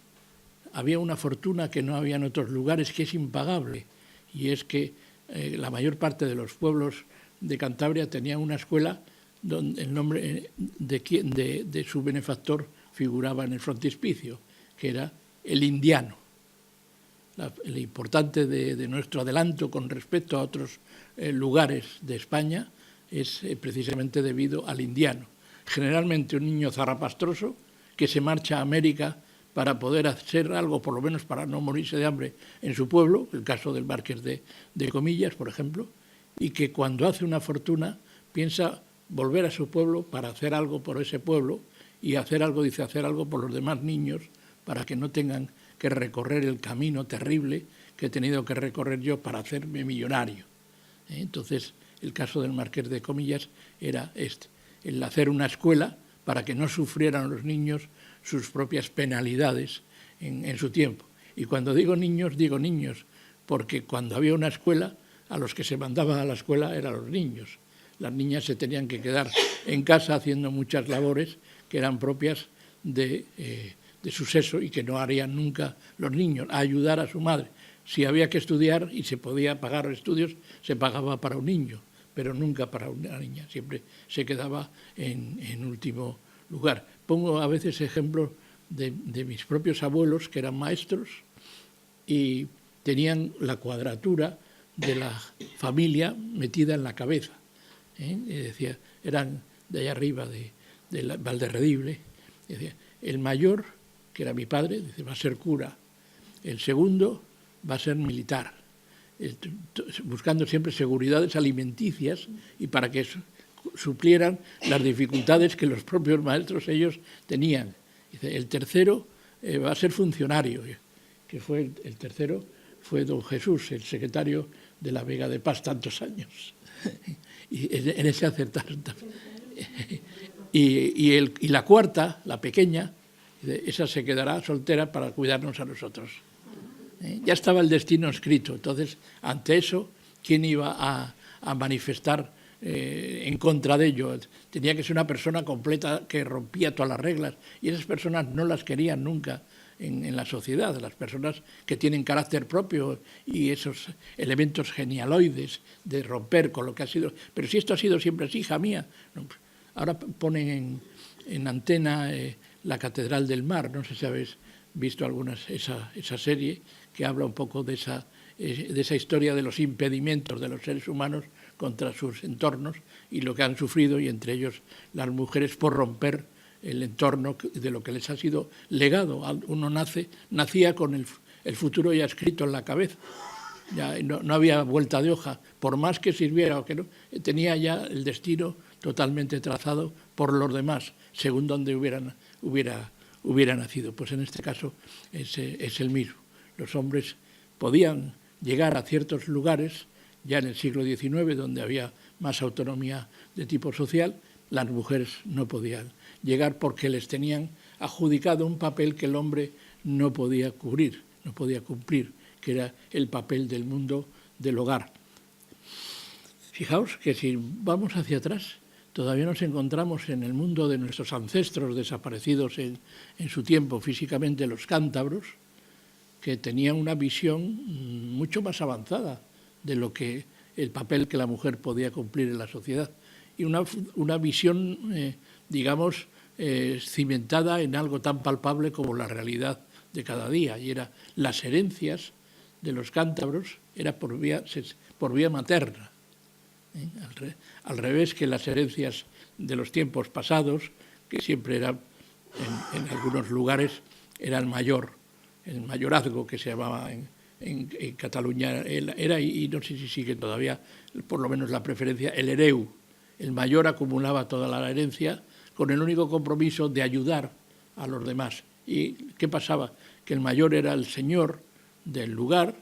había una fortuna que no había en otros lugares, que es impagable, y es que la mayor parte de los pueblos de Cantabria tenían una escuela donde el nombre de su benefactor figuraba en el frontispicio, que era el indiano. Lo importante de nuestro adelanto con respecto a otros lugares de España es precisamente debido al indiano. Generalmente un niño zarrapastroso que se marcha a América para poder hacer algo, por lo menos para no morirse de hambre en su pueblo, el caso del Marqués de Comillas, por ejemplo, y que cuando hace una fortuna piensa volver a su pueblo para hacer algo por ese pueblo y hacer algo por los demás niños para que no tengan que recorrer el camino terrible que he tenido que recorrer yo para hacerme millonario. Entonces, el caso del Marqués de Comillas era el hacer una escuela para que no sufrieran los niños sus propias penalidades en su tiempo. Y cuando digo niños, porque cuando había una escuela, a los que se mandaba a la escuela eran los niños. Las niñas se tenían que quedar en casa haciendo muchas labores que eran propias de su sexo y que no harían nunca los niños, a ayudar a su madre. Si había que estudiar y se podía pagar estudios, se pagaba para un niño, pero nunca para una niña, siempre se quedaba en último lugar. Pongo a veces ejemplos de mis propios abuelos, que eran maestros y tenían la cuadratura de la familia metida en la cabeza. Decía, eran de allá arriba, de Valderredible. Decía, el mayor, que era mi padre, dice, va a ser cura. El segundo va a ser militar. buscando siempre seguridades alimenticias y para que suplieran las dificultades que los propios maestros ellos tenían. Dice, el tercero va a ser funcionario, que fue el tercero fue don Jesús, el secretario de la Vega de Paz tantos años. Y en ese acertaron también. Y la cuarta, la pequeña, esa se quedará soltera para cuidarnos a nosotros. Ya estaba el destino escrito. Entonces, ante eso, ¿quién iba a manifestar en contra de ello? Tenía que ser una persona completa que rompía todas las reglas. Y esas personas no las querían nunca en la sociedad. Las personas que tienen carácter propio y esos elementos genealoides de romper con lo que ha sido. Pero si esto ha sido siempre así, hija mía. Ahora ponen en antena la Catedral del Mar. No sé si habéis visto esa serie que habla un poco de esa historia de los impedimentos de los seres humanos contra sus entornos y lo que han sufrido, y entre ellos las mujeres por romper el entorno de lo que les ha sido legado. Uno nacía con el futuro ya escrito en la cabeza, ya no había vuelta de hoja, por más que sirviera o que no, tenía ya el destino totalmente trazado por los demás, según donde hubiera nacido. Pues en este caso es el mismo. Los hombres podían llegar a ciertos lugares ya en el siglo XIX, donde había más autonomía de tipo social. Las mujeres no podían llegar porque les tenían adjudicado un papel que el hombre no podía cubrir, no podía cumplir, que era el papel del mundo del hogar. Fijaos que si vamos hacia atrás, todavía nos encontramos en el mundo de nuestros ancestros desaparecidos en su tiempo físicamente, los cántabros, que tenían una visión mucho más avanzada de lo que el papel que la mujer podía cumplir en la sociedad, y una visión, digamos, cimentada en algo tan palpable como la realidad de cada día, y era las herencias de los cántabros era por vía materna, al revés que las herencias de los tiempos pasados, que siempre eran, en algunos lugares, era el mayorazgo que se llamaba en Cataluña, era, y no sé si sigue todavía, por lo menos la preferencia, el hereu. El mayor acumulaba toda la herencia con el único compromiso de ayudar a los demás. ¿Y qué pasaba? Que el mayor era el señor del lugar,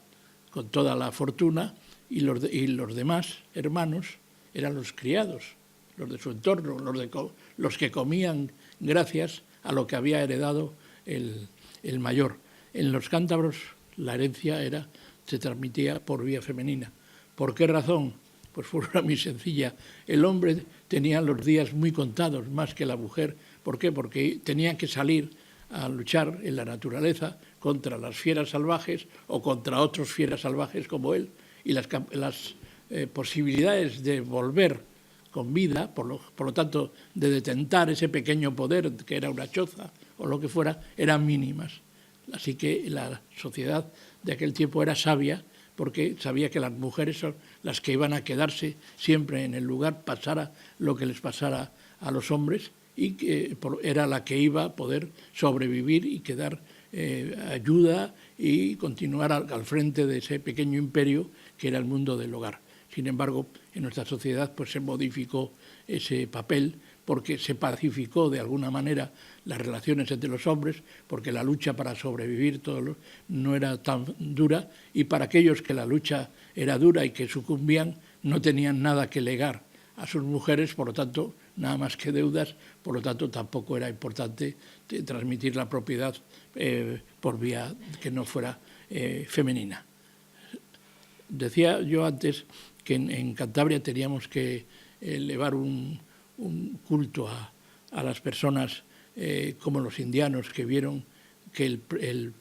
con toda la fortuna, y los demás hermanos eran los criados, los de su entorno, los que comían gracias a lo que había heredado el mayor. En los cántabros la herencia se transmitía por vía femenina. ¿Por qué razón? Pues por una muy sencilla. El hombre tenía los días muy contados, más que la mujer. ¿Por qué? Porque tenía que salir a luchar en la naturaleza contra las fieras salvajes o contra otros fieras salvajes como él, y las posibilidades de volver con vida, por lo tanto, de detentar ese pequeño poder que era una choza o lo que fuera, eran mínimas. Así que la sociedad de aquel tiempo era sabia, porque sabía que las mujeres son las que iban a quedarse siempre en el lugar, pasara lo que les pasara a los hombres, y que era la que iba a poder sobrevivir y quedar ayuda y continuar al frente de ese pequeño imperio que era el mundo del hogar. Sin embargo, en nuestra sociedad pues se modificó ese papel, porque se pacificó de alguna manera las relaciones entre los hombres, porque la lucha para sobrevivir no era tan dura, y para aquellos que la lucha era dura y que sucumbían, no tenían nada que legar a sus mujeres, por lo tanto, nada más que deudas, por lo tanto, tampoco era importante transmitir la propiedad por vía que no fuera femenina. Decía yo antes que en Cantabria teníamos que elevar un culto a las personas como los indianos, que vieron que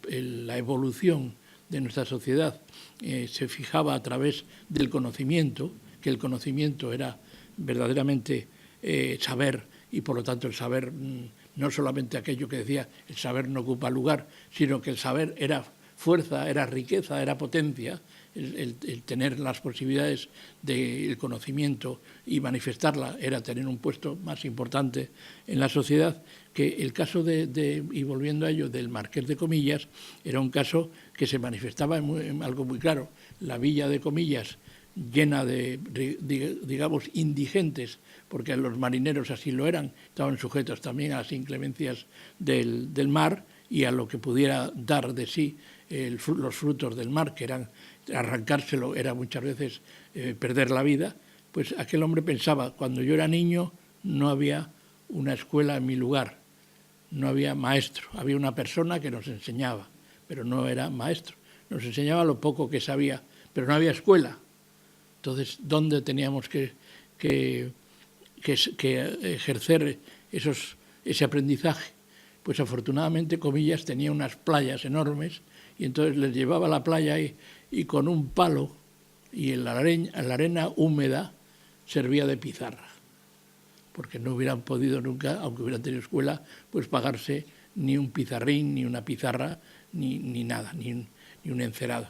la evolución de nuestra sociedad se fijaba a través del conocimiento, que el conocimiento era verdaderamente saber, y por lo tanto el saber no solamente aquello que decía el saber no ocupa lugar, sino que el saber era fuerza, era riqueza, era potencia, el tener las posibilidades del conocimiento y manifestarla era tener un puesto más importante en la sociedad, que el caso y volviendo a ello, del Marqués de Comillas, era un caso que se manifestaba en algo muy claro. La villa de Comillas, llena de, digamos, indigentes, porque los marineros así lo eran, estaban sujetos también a las inclemencias del mar y a lo que pudiera dar de sí los frutos del mar, que eran arrancárselo, era muchas veces perder la vida. Pues aquel hombre pensaba, cuando yo era niño no había una escuela en mi lugar, no había maestro, había una persona que nos enseñaba, pero no era maestro, nos enseñaba lo poco que sabía, pero no había escuela. Entonces, ¿dónde teníamos que ejercer ese aprendizaje? Pues afortunadamente Comillas tenía unas playas enormes y entonces les llevaba a la playa y con un palo y en la arena húmeda servía de pizarra, porque no hubieran podido nunca, aunque hubieran tenido escuela, pues pagarse ni un pizarrín, ni una pizarra, ni nada, ni un encerado.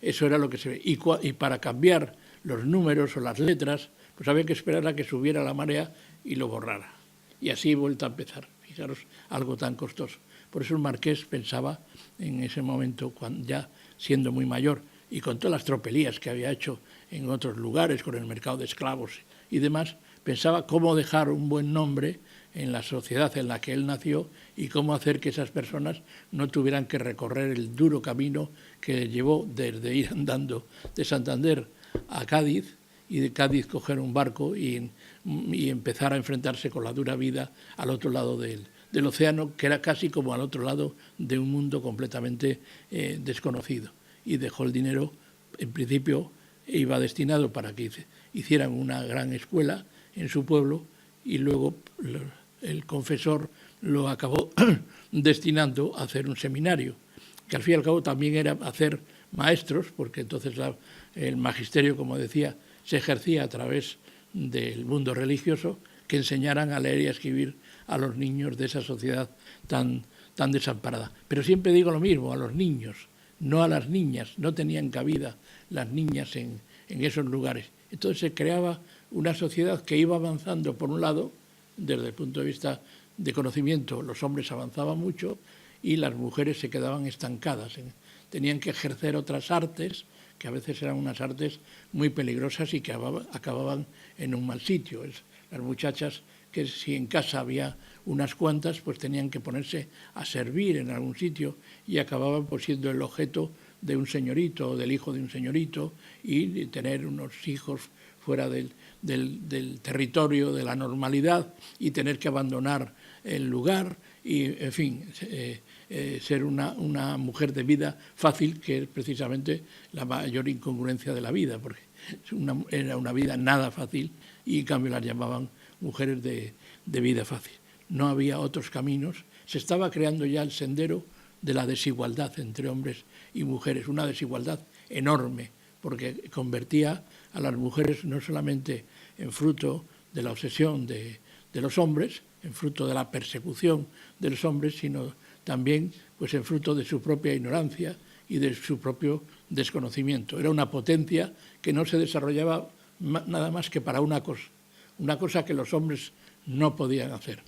Eso era lo que se ve. Y para cambiar los números o las letras, pues había que esperar a que subiera la marea y lo borrara. Y así vuelta a empezar. Fijaros, algo tan costoso. Por eso el marqués pensaba en ese momento, ya siendo muy mayor, y con todas las tropelías que había hecho en otros lugares, con el mercado de esclavos y demás, pensaba cómo dejar un buen nombre en la sociedad en la que él nació y cómo hacer que esas personas no tuvieran que recorrer el duro camino que llevó desde ir andando de Santander a Cádiz y de Cádiz coger un barco y empezar a enfrentarse con la dura vida al otro lado del océano, que era casi como al otro lado de un mundo completamente desconocido. Y dejó el dinero, en principio iba destinado para que hicieran una gran escuela en su pueblo y luego el confesor lo acabó destinando a hacer un seminario, que al fin y al cabo también era hacer maestros, porque entonces el magisterio, como decía, se ejercía a través del mundo religioso, que enseñaran a leer y a escribir a los niños de esa sociedad tan desamparada. Pero siempre digo lo mismo, a los niños, no a las niñas, no tenían cabida las niñas en esos lugares. Entonces se creaba una sociedad que iba avanzando, por un lado, desde el punto de vista de conocimiento, los hombres avanzaban mucho y las mujeres se quedaban estancadas. Tenían que ejercer otras artes, que a veces eran unas artes muy peligrosas y que acababan en un mal sitio. Las muchachas, que si en casa había unas cuantas, pues tenían que ponerse a servir en algún sitio y acababan pues siendo el objeto de un señorito o del hijo de un señorito y tener unos hijos fuera del territorio de la normalidad y tener que abandonar el lugar y, en fin, ser una mujer de vida fácil, que es precisamente la mayor incongruencia de la vida, porque era una vida nada fácil y en cambio las llamaban mujeres de vida fácil. No había otros caminos, se estaba creando ya el sendero de la desigualdad entre hombres y mujeres, una desigualdad enorme, porque convertía a las mujeres no solamente en fruto de la obsesión de los hombres, en fruto de la persecución de los hombres, sino también pues en fruto de su propia ignorancia y de su propio desconocimiento. Era una potencia que no se desarrollaba nada más que para una cosa que los hombres no podían hacer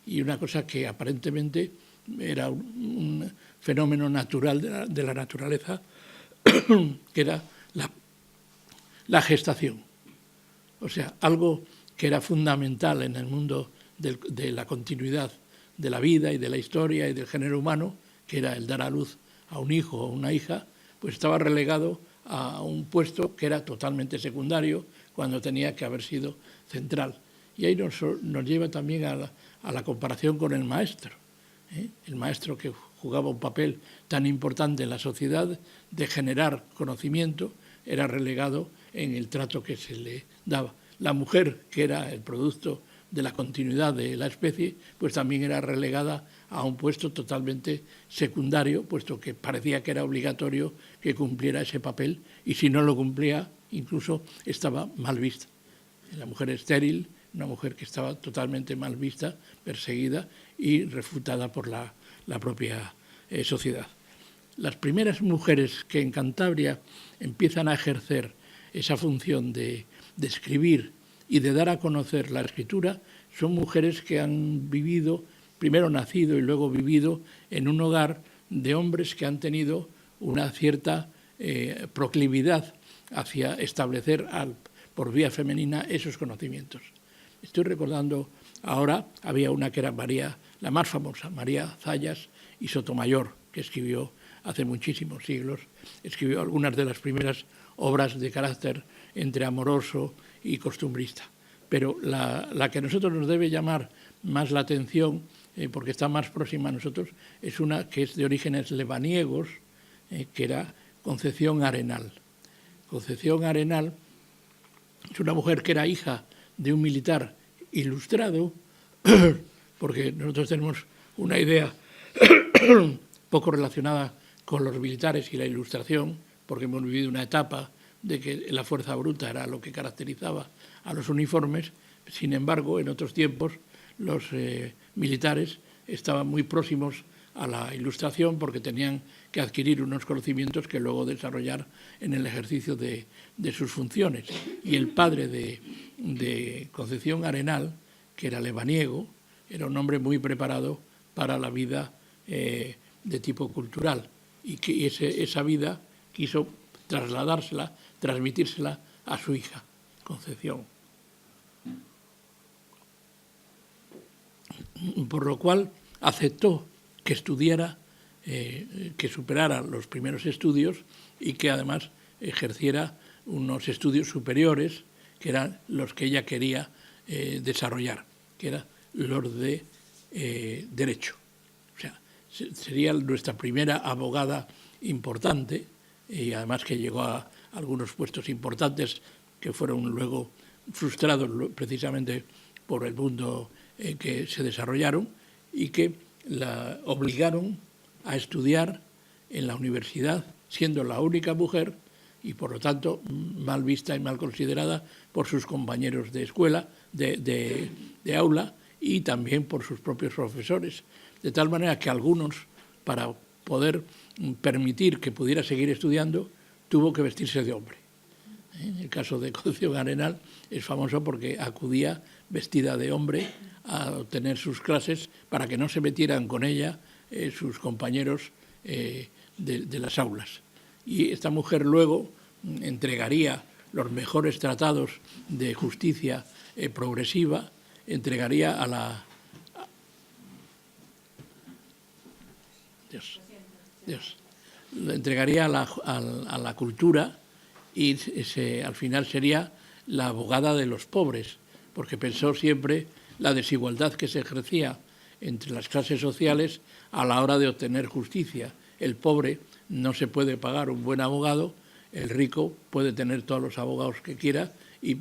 y una cosa que aparentemente era un fenómeno natural de la naturaleza, que era la gestación. O sea, algo que era fundamental en el mundo de la continuidad de la vida y de la historia y del género humano, que era el dar a luz a un hijo o una hija, pues estaba relegado a un puesto que era totalmente secundario cuando tenía que haber sido central. Y ahí nos lleva también a la comparación con el maestro. El maestro, que jugaba un papel tan importante en la sociedad de generar conocimiento, era relegado en el trato que se le daba. La mujer, que era el producto de la continuidad de la especie, pues también era relegada a un puesto totalmente secundario, puesto que parecía que era obligatorio que cumpliera ese papel y si no lo cumplía incluso estaba mal vista. La mujer estéril, una mujer que estaba totalmente mal vista, perseguida y refutada por la propia sociedad. las primeras mujeres que en Cantabria empiezan a ejercer esa función de escribir y de dar a conocer la escritura son mujeres que han vivido, primero nacido y luego vivido en un hogar de hombres que han tenido una cierta proclividad hacia establecer por vía femenina esos conocimientos. Estoy recordando ahora, había una que era María, la más famosa, María Zayas y Sotomayor, que escribió hace muchísimos siglos, escribió algunas de las primeras obras de carácter entre amoroso y costumbrista. Pero la que a nosotros nos debe llamar más la atención, porque está más próxima a nosotros, es una que es de orígenes lebaniegos, que era Concepción Arenal. Concepción Arenal es una mujer que era hija de un militar ilustrado, porque nosotros tenemos una idea poco relacionada con los militares y la ilustración, porque hemos vivido una etapa de que la fuerza bruta era lo que caracterizaba a los uniformes. Sin embargo, en otros tiempos los militares estaban muy próximos a la ilustración porque tenían que adquirir unos conocimientos que luego desarrollar en el ejercicio de sus funciones. Y el padre de Concepción Arenal, que era lebaniego, era un hombre muy preparado para la vida de tipo cultural y que esa vida quiso trasladársela, transmitírsela a su hija, Concepción. Por lo cual aceptó que estudiara, que superara los primeros estudios y que además ejerciera unos estudios superiores, que eran los que ella quería desarrollar, que eran los de Derecho. O sea, sería nuestra primera abogada importante y además que llegó a algunos puestos importantes que fueron luego frustrados precisamente por el mundo en que se desarrollaron y que la obligaron a estudiar en la universidad, siendo la única mujer y por lo tanto mal vista y mal considerada por sus compañeros de escuela, de aula y también por sus propios profesores. De tal manera que algunos, para poder permitir que pudiera seguir estudiando, tuvo que vestirse de hombre. En el caso de Concepción Arenal es famoso porque acudía vestida de hombre a obtener sus clases para que no se metieran con ella sus compañeros de las aulas. Y esta mujer luego entregaría los mejores tratados de justicia progresiva, entregaría a la... Dios. Entregaría a la cultura y al final sería la abogada de los pobres, porque pensó siempre la desigualdad que se ejercía entre las clases sociales a la hora de obtener justicia. El pobre no se puede pagar un buen abogado, el rico puede tener todos los abogados que quiera y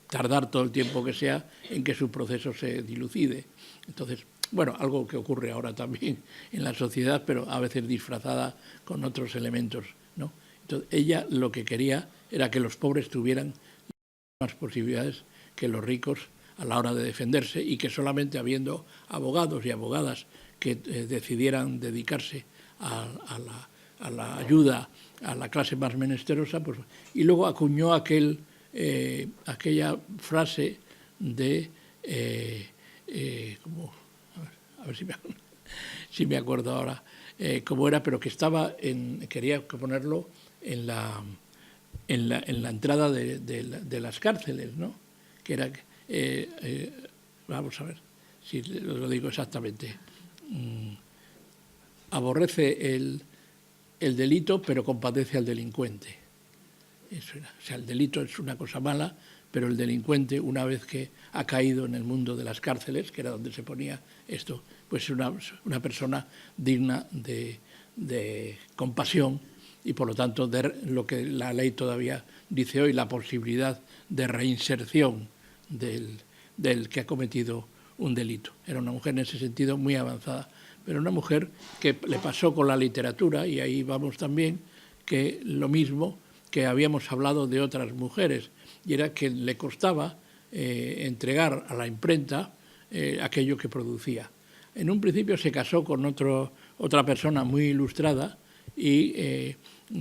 tardar todo el tiempo que sea en que su proceso se dilucide. Entonces, bueno, algo que ocurre ahora también en la sociedad, pero a veces disfrazada con otros elementos, ¿no? Entonces, ella lo que quería era que los pobres tuvieran las mismas posibilidades que los ricos a la hora de defenderse y que solamente habiendo abogados y abogadas que decidieran dedicarse a la ayuda a la clase más menesterosa, pues, y luego acuñó aquella frase de... a ver si me acuerdo ahora cómo era, pero que estaba quería ponerlo en la entrada de las cárceles, ¿no? Que era, vamos a ver si lo digo exactamente, aborrece el delito, pero compadece al delincuente. Eso era. O sea, el delito es una cosa mala, pero el delincuente, una vez que ha caído en el mundo de las cárceles, que era donde se ponía esto, pues es una persona digna de compasión y, por lo tanto, de lo que la ley todavía dice hoy, la posibilidad de reinserción del que ha cometido un delito. Era una mujer en ese sentido muy avanzada, pero una mujer que le pasó con la literatura, y ahí vamos también, que lo mismo que habíamos hablado de otras mujeres, y era que le costaba entregar a la imprenta aquello que producía. En un principio se casó con otra persona muy ilustrada, y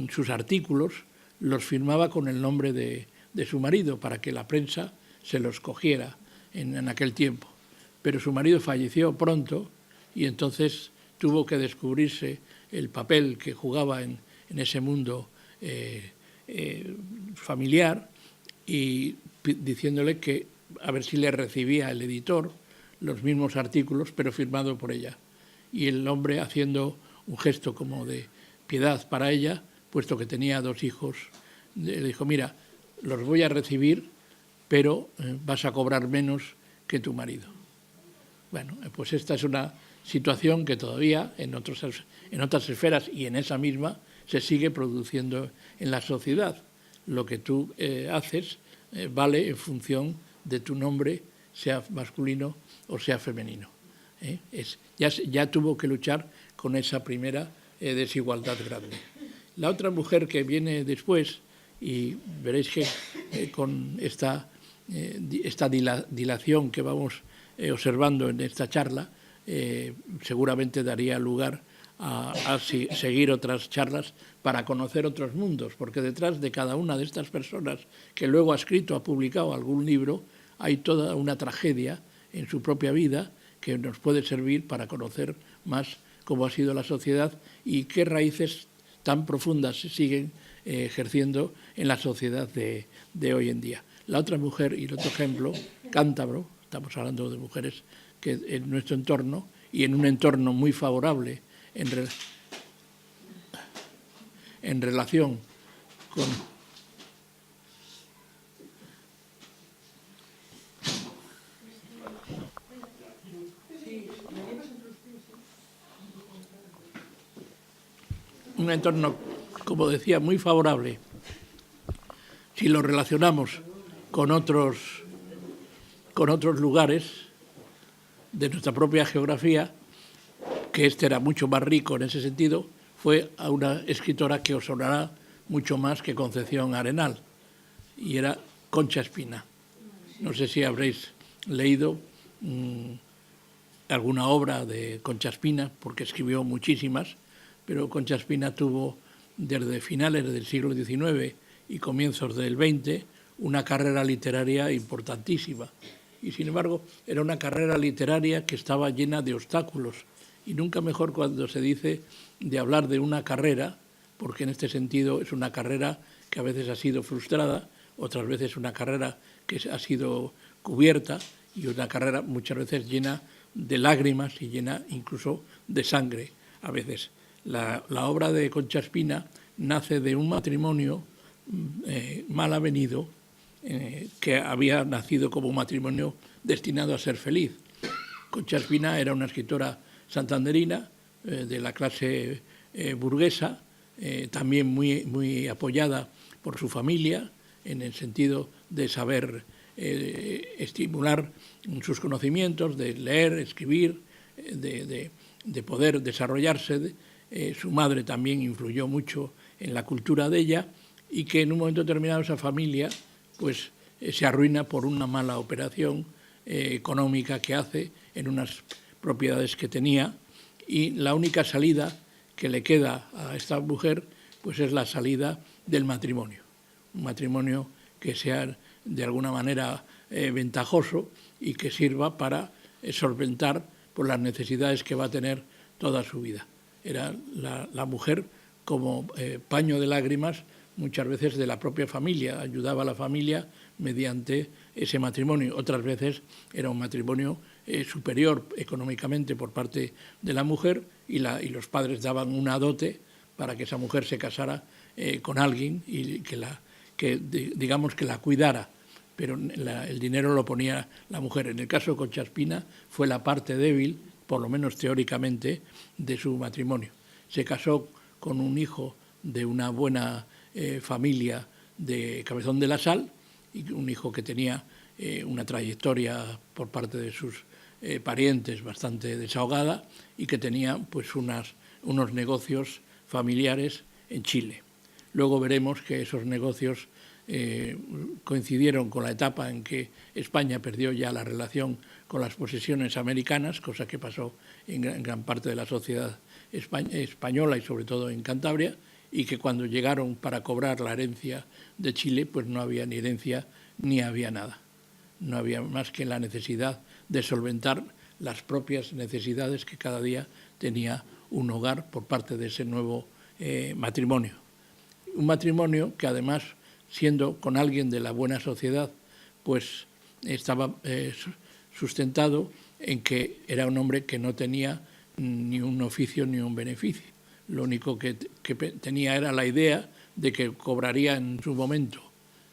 sus artículos los firmaba con el nombre de su marido para que la prensa se los cogiera en aquel tiempo. Pero su marido falleció pronto y entonces tuvo que descubrirse el papel que jugaba en ese mundo familiar y diciéndole que a ver si le recibía el editor los mismos artículos, pero firmado por ella. Y el hombre, haciendo un gesto como de piedad para ella, puesto que tenía 2 hijos, le dijo: mira, los voy a recibir, pero vas a cobrar menos que tu marido. Bueno, pues esta es una situación que todavía en otras esferas y en esa misma se sigue produciendo en la sociedad. Lo que tú haces vale en función de tu nombre, sea masculino o sea femenino. Ya tuvo que luchar con esa primera desigualdad grande. La otra mujer que viene después, y veréis que con esta dilación que vamos observando en esta charla, seguramente daría lugar a seguir otras charlas para conocer otros mundos, porque detrás de cada una de estas personas que luego ha escrito, ha publicado algún libro, hay toda una tragedia en su propia vida que nos puede servir para conocer más cómo ha sido la sociedad y qué raíces tan profundas se siguen ejerciendo en la sociedad de hoy en día. La otra mujer y el otro ejemplo, cántabro, estamos hablando de mujeres que en nuestro entorno y en un entorno muy favorable en relación con un entorno, como decía, muy favorable. Si lo relacionamos con otros lugares de nuestra propia geografía, que este era mucho más rico en ese sentido, fue a una escritora que os sonará mucho más que Concepción Arenal, y era Concha Espina. No sé si habréis leído alguna obra de Concha Espina, porque escribió muchísimas, pero Concha Espina tuvo desde finales del siglo XIX y comienzos del XX una carrera literaria importantísima. Y sin embargo era una carrera literaria que estaba llena de obstáculos, y nunca mejor cuando se dice de hablar de una carrera, porque en este sentido es una carrera que a veces ha sido frustrada, otras veces una carrera que ha sido cubierta y una carrera muchas veces llena de lágrimas y llena incluso de sangre a veces. La obra de Concha Espina nace de un matrimonio mal avenido que había nacido como un matrimonio destinado a ser feliz. Concha Espina era una escritora santanderina de la clase burguesa, también muy apoyada por su familia en el sentido de saber estimular sus conocimientos, de leer, escribir, de poder desarrollarse. Su madre también influyó mucho en la cultura de ella, y que en un momento determinado esa familia pues se arruina por una mala operación económica que hace en unas propiedades que tenía, y la única salida que le queda a esta mujer pues es la salida del matrimonio, un matrimonio que sea de alguna manera ventajoso y que sirva para solventar por las necesidades que va a tener toda su vida. Era la mujer como paño de lágrimas muchas veces de la propia familia, ayudaba a la familia mediante ese matrimonio. Otras veces era un matrimonio superior económicamente por parte de la mujer, y los padres daban una dote para que esa mujer se casara con alguien y digamos que la cuidara, pero el dinero lo ponía la mujer. En el caso de Concha Espina fue la parte débil, por lo menos teóricamente, de su matrimonio. Se casó con un hijo de una buena familia de Cabezón de la Sal, y un hijo que tenía una trayectoria por parte de sus parientes bastante desahogada, y que tenía pues unos negocios familiares en Chile. Luego veremos que esos negocios coincidieron con la etapa en que España perdió ya la relación con las posesiones americanas, cosa que pasó en gran parte de la sociedad española y sobre todo en Cantabria, y que cuando llegaron para cobrar la herencia de Chile, pues no había ni herencia ni había nada. No había más que la necesidad de solventar las propias necesidades que cada día tenía un hogar por parte de ese nuevo matrimonio. Un matrimonio que además, siendo con alguien de la buena sociedad, pues estaba sustentado en que era un hombre que no tenía ni un oficio ni un beneficio. Lo único que tenía era la idea de que cobraría en su momento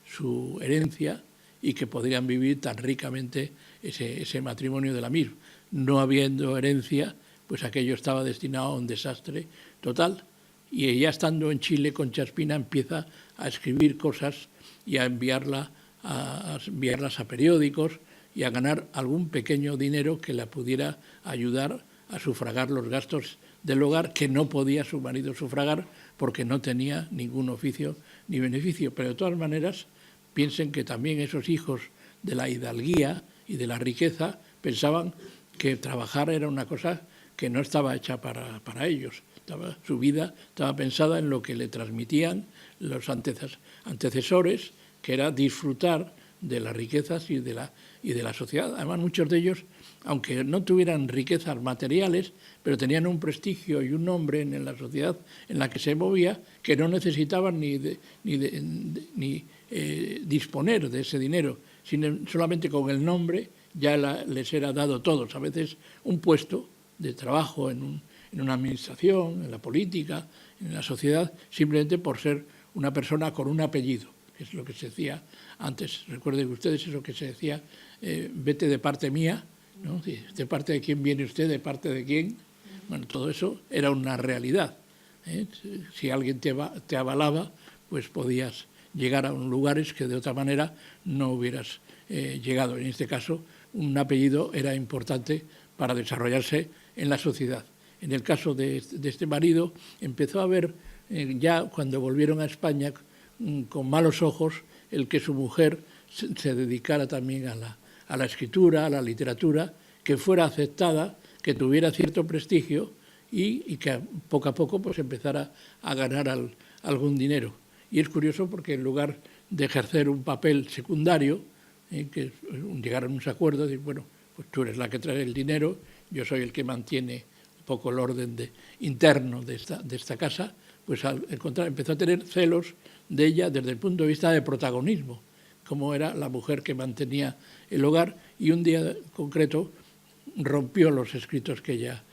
su herencia y que podrían vivir tan ricamente ese matrimonio de la misma. No habiendo herencia, pues aquello estaba destinado a un desastre total. Y ya estando en Chile, Concha Espina empieza a escribir cosas y a enviarlas a periódicos y a ganar algún pequeño dinero que la pudiera ayudar a sufragar los gastos del hogar que no podía su marido sufragar porque no tenía ningún oficio ni beneficio. Pero de todas maneras, piensen que también esos hijos de la hidalguía y de la riqueza pensaban que trabajar era una cosa que no estaba hecha para ellos. Su vida estaba pensada en lo que le transmitían los antecesores, que era disfrutar de las riquezas y de la sociedad. Además, muchos de ellos, aunque no tuvieran riquezas materiales, pero tenían un prestigio y un nombre en la sociedad en la que se movía, que no necesitaban ni disponer de ese dinero, sino solamente con el nombre ya les era dado todos. A veces un puesto de trabajo en una administración, en la política, en la sociedad, simplemente por ser una persona con un apellido, que es lo que se decía antes. Recuerden ustedes eso que se decía, vete de parte mía, ¿no? ¿De parte de quién viene usted? ¿De parte de quién? Bueno, todo eso era una realidad. Si alguien te avalaba, pues podías llegar a lugares que de otra manera no hubieras llegado. En este caso, un apellido era importante para desarrollarse en la sociedad. En el caso de este marido, empezó a ver, ya cuando volvieron a España, con malos ojos, el que su mujer se dedicara también a la escritura, a la literatura, que fuera aceptada, que tuviera cierto prestigio y que poco a poco pues empezara a ganar algún dinero. Y es curioso porque en lugar de ejercer un papel secundario, que llegaron a unos acuerdos, de, bueno, pues tú eres la que trae el dinero, yo soy el que mantiene un poco el orden interno de esta casa, pues al contrario empezó a tener celos de ella desde el punto de vista de protagonismo, como era la mujer que mantenía el hogar, y un día concreto rompió los escritos que ella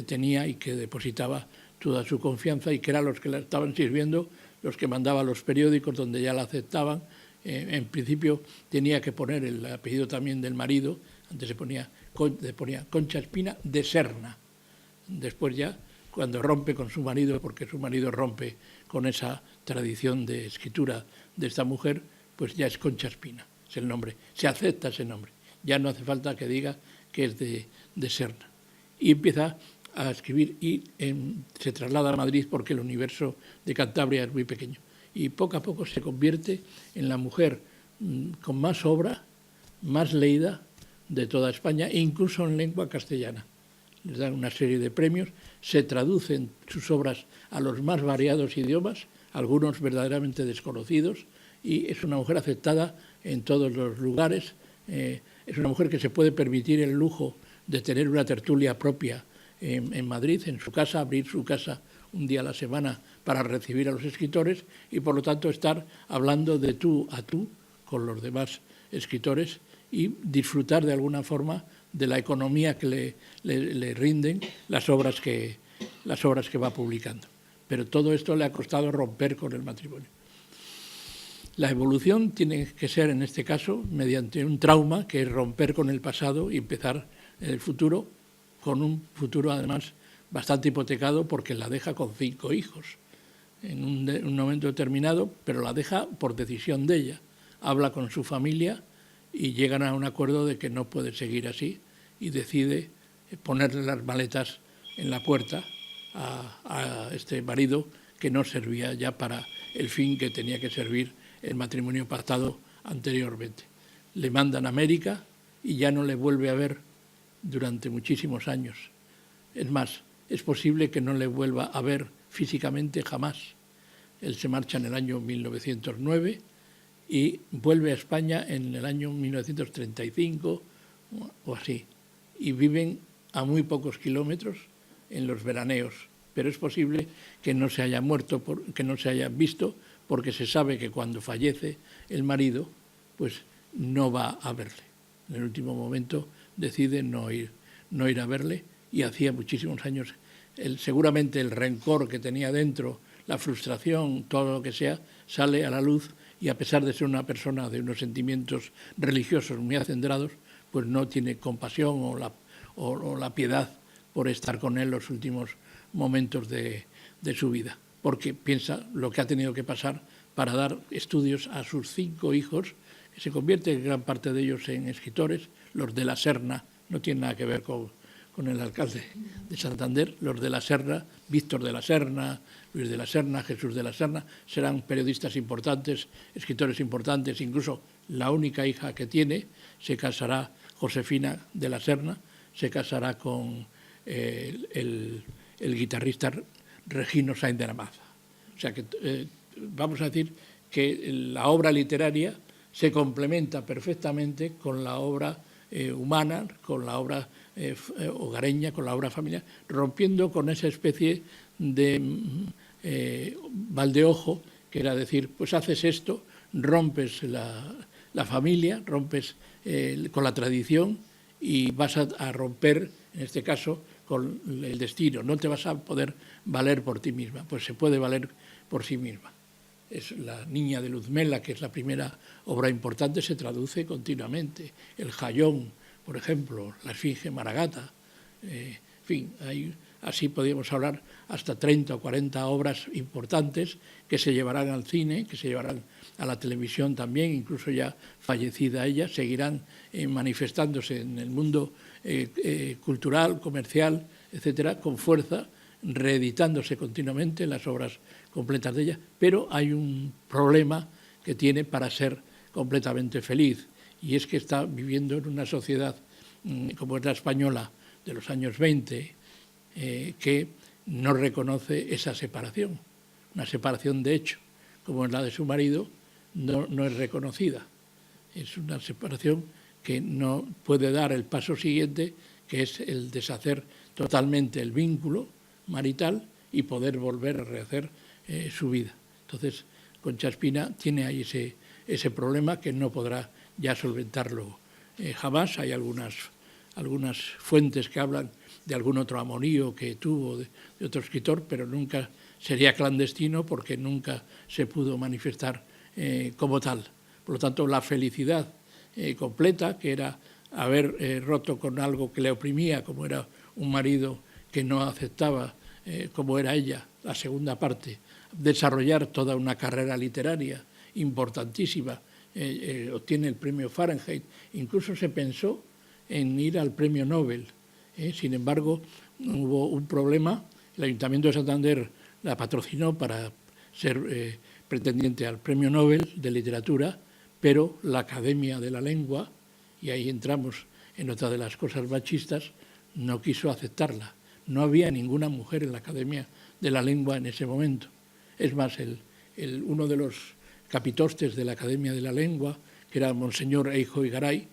tenía y que depositaba toda su confianza y que eran los que la estaban sirviendo, los que mandaba los periódicos donde ya la aceptaban. En principio tenía que poner el apellido también del marido, antes se ponía Concha Espina de Serna. Después ya, cuando rompe con su marido, porque su marido rompe con esa tradición de escritura de esta mujer, pues ya es Concha Espina, es el nombre, se acepta ese nombre. Ya no hace falta que diga que es de Serna. Y empieza a escribir y se traslada a Madrid porque el universo de Cantabria es muy pequeño. Y poco a poco se convierte en la mujer con más obra, más leída de toda España, e incluso en lengua castellana. Les dan una serie de premios, se traducen sus obras a los más variados idiomas, algunos verdaderamente desconocidos, y es una mujer aceptada en todos los lugares. Es una mujer que se puede permitir el lujo de tener una tertulia propia en Madrid, en su casa, abrir su casa un día a la semana para recibir a los escritores y, por lo tanto, estar hablando de tú a tú con los demás escritores y disfrutar de alguna forma de la economía que le rinden las obras que va publicando. Pero todo esto le ha costado romper con el matrimonio. La evolución tiene que ser, en este caso, mediante un trauma, que es romper con el pasado y empezar en el futuro, con un futuro además bastante hipotecado porque la deja con 5 hijos en un momento determinado, pero la deja por decisión de ella. Habla con su familia y llegan a un acuerdo de que no puede seguir así y decide ponerle las maletas en la puerta a este marido que no servía ya para el fin que tenía que servir el matrimonio pactado anteriormente. Le mandan a América y ya no le vuelve a ver durante muchísimos años. Es más, es posible que no le vuelva a ver físicamente jamás. Él se marcha en el año 1909 y vuelve a España en el año 1935 o así. Y viven a muy pocos kilómetros en los veraneos. Pero es posible que no se haya muerto, que no se haya visto, porque se sabe que cuando fallece el marido, pues no va a verle. En el último momento decide no ir a verle, y hacía muchísimos años. Seguramente el rencor que tenía dentro, la frustración, todo lo que sea, sale a la luz, y a pesar de ser una persona de unos sentimientos religiosos muy acendrados, pues no tiene compasión o la piedad por estar con él los últimos momentos de su vida, porque piensa lo que ha tenido que pasar para dar estudios a sus 5 hijos, que se convierten gran parte de ellos en escritores. Los de la Serna, no tienen nada que ver con el alcalde de Santander, los de la Serna, Víctor de la Serna, Luis de la Serna, Jesús de la Serna, serán periodistas importantes, escritores importantes. Incluso la única hija que tiene se casará, Josefina de la Serna, se casará con el guitarrista Regino Sainz de la Maza. O sea que vamos a decir que la obra literaria se complementa perfectamente con la obra humana, con la obra hogareña, con la obra familiar, rompiendo con esa especie de mal de ojo, que era decir, pues haces esto, rompes la familia, rompes con la tradición y vas a romper, en este caso, con el destino. No te vas a poder valer por ti misma, pues se puede valer por sí misma. Es La niña de Luzmela, que es la primera obra importante, se traduce continuamente. El Jayón, por ejemplo, La Esfinge Maragata. En fin, así podríamos hablar hasta 30 o 40 obras importantes que se llevarán al cine, que se llevarán a la televisión también, incluso ya fallecida ella, seguirán manifestándose en el mundo cultural, comercial, etcétera, con fuerza, reeditándose continuamente las obras completas de ella. Pero hay un problema que tiene para ser completamente feliz, y es que está viviendo en una sociedad como es la española de los años 20, que no reconoce esa separación. Una separación de hecho, como es la de su marido, no es reconocida. Es una separación que no puede dar el paso siguiente, que es el deshacer totalmente el vínculo marital y poder volver a rehacer su vida. Entonces, Concha Espina tiene ahí ese problema que no podrá ya solventarlo jamás. Hay algunas fuentes que hablan de algún otro amorío que tuvo de otro escritor, pero nunca sería clandestino porque nunca se pudo manifestar como tal. Por lo tanto, la felicidad completa, que era haber roto con algo que le oprimía, como era un marido que no aceptaba como era ella, la segunda parte, desarrollar toda una carrera literaria importantísima, obtiene el premio Fahrenheit, incluso se pensó en ir al premio Nobel. Sin embargo, hubo un problema, el Ayuntamiento de Santander la patrocinó para ser pretendiente al premio Nobel de Literatura, pero la Academia de la Lengua, y ahí entramos en otra de las cosas machistas, no quiso aceptarla. No había ninguna mujer en la Academia de la Lengua en ese momento. Es más, uno de los capitostes de la Academia de la Lengua, que era Monseñor Eijo Igaray,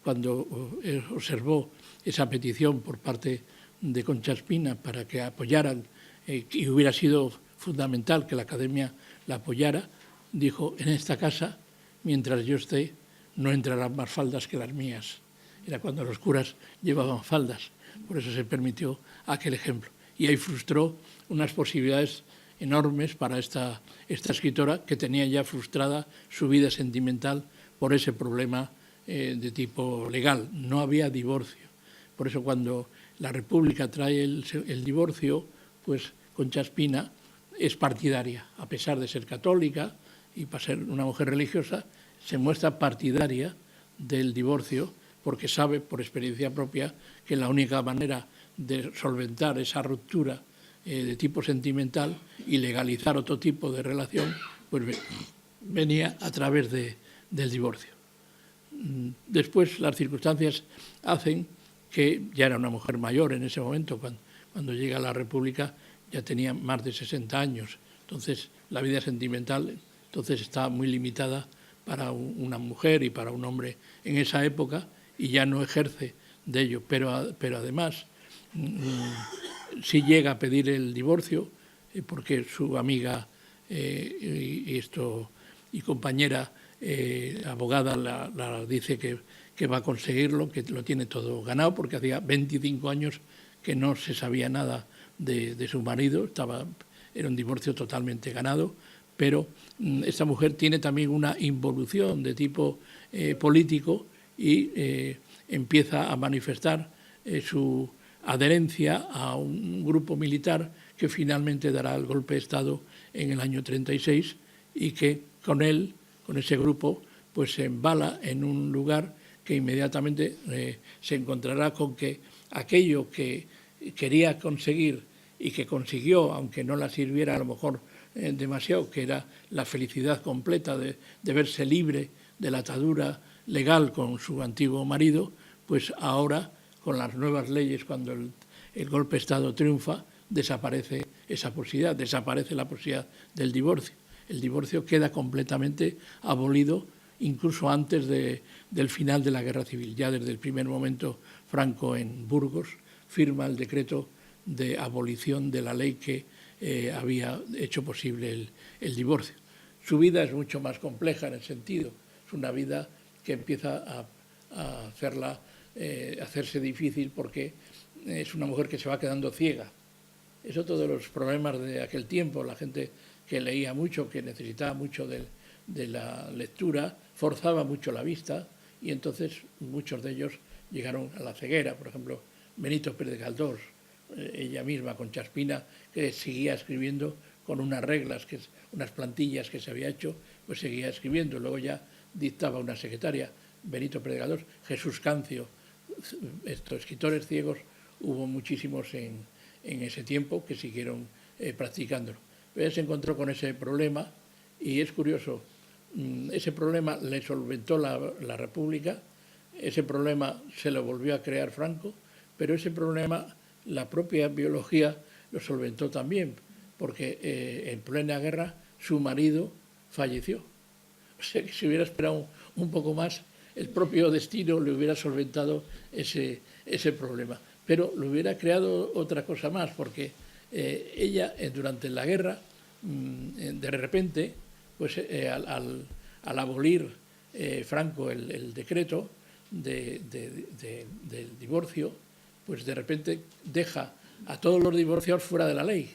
cuando observó esa petición por parte de Concha Espina para que apoyaran, y hubiera sido fundamental que la Academia la apoyara, dijo: en esta casa, mientras yo esté, no entrarán más faldas que las mías. Era cuando los curas llevaban faldas, por eso se permitió aquel ejemplo. Y ahí frustró unas posibilidades enormes para esta escritora, que tenía ya frustrada su vida sentimental por ese problema de tipo legal. No había divorcio. Por eso cuando la República trae el divorcio, pues Concha Espina es partidaria, a pesar de ser católica y para ser una mujer religiosa, se muestra partidaria del divorcio, porque sabe por experiencia propia que la única manera de solventar esa ruptura de tipo sentimental y legalizar otro tipo de relación, pues venía a través del divorcio. Después las circunstancias hacen que, ya era una mujer mayor en ese momento cuando llega a la República ya tenía más de 60 años. Entonces, la vida sentimental está muy limitada para una mujer y para un hombre en esa época, y ya no ejerce de ello. Pero además, sí llega a pedir el divorcio, porque su amiga y compañera abogada la dice que va a conseguirlo, que lo tiene todo ganado, porque hacía 25 años que no se sabía nada de su marido, era un divorcio totalmente ganado. Pero esta mujer tiene también una involución de tipo político y empieza a manifestar su adherencia a un grupo militar que finalmente dará el golpe de Estado en el año 36, y que con ese grupo, pues se embala en un lugar que inmediatamente se encontrará con que aquello que quería conseguir y que consiguió, aunque no la sirviera a lo mejor demasiado, que era la felicidad completa de verse libre de la atadura legal con su antiguo marido, pues ahora, con las nuevas leyes, cuando el golpe de Estado triunfa, desaparece esa posibilidad, desaparece la posibilidad del divorcio. El divorcio queda completamente abolido incluso antes del final de la Guerra Civil. Ya desde el primer momento, Franco en Burgos firma el decreto de abolición de la ley que había hecho posible el divorcio. Su vida es mucho más compleja en el sentido, es una vida que empieza a hacerse difícil, porque es una mujer que se va quedando ciega. Es otro de los problemas de aquel tiempo. La gente que leía mucho, que necesitaba mucho de la lectura, forzaba mucho la vista, y entonces muchos de ellos llegaron a la ceguera. Por ejemplo, Benito Pérez Galdós, ella misma con Chaspina, que seguía escribiendo con unas reglas, unas plantillas que se había hecho, pues seguía escribiendo. Luego ya dictaba una secretaria. Benito Pérez Galdós, Jesús Cancio, estos escritores ciegos hubo muchísimos en ese tiempo que siguieron practicándolo. Pero ella se encontró con ese problema, y es curioso, ese problema le solventó la República, ese problema se lo volvió a crear Franco, pero ese problema la propia biología lo solventó también, porque en plena guerra su marido falleció. O sea que si hubiera esperado un poco más, el propio destino le hubiera solventado ese problema. Pero le hubiera creado otra cosa más, porque ella durante la guerra, de repente, pues al abolir Franco el decreto del divorcio, pues de repente deja a todos los divorciados fuera de la ley,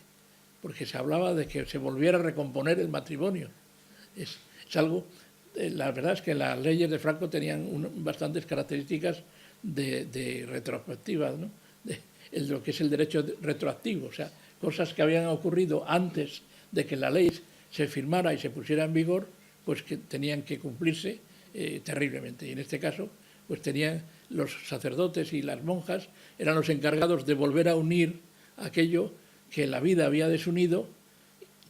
porque se hablaba de que se volviera a recomponer el matrimonio. Es algo, la verdad es que las leyes de Franco tenían bastantes características de retrospectivas, ¿no? De lo que es el derecho retroactivo, o sea, cosas que habían ocurrido antes de que la ley se firmara y se pusiera en vigor, pues que tenían que cumplirse terriblemente. Y en este caso, pues tenían los sacerdotes y las monjas, eran los encargados de volver a unir aquello que la vida había desunido,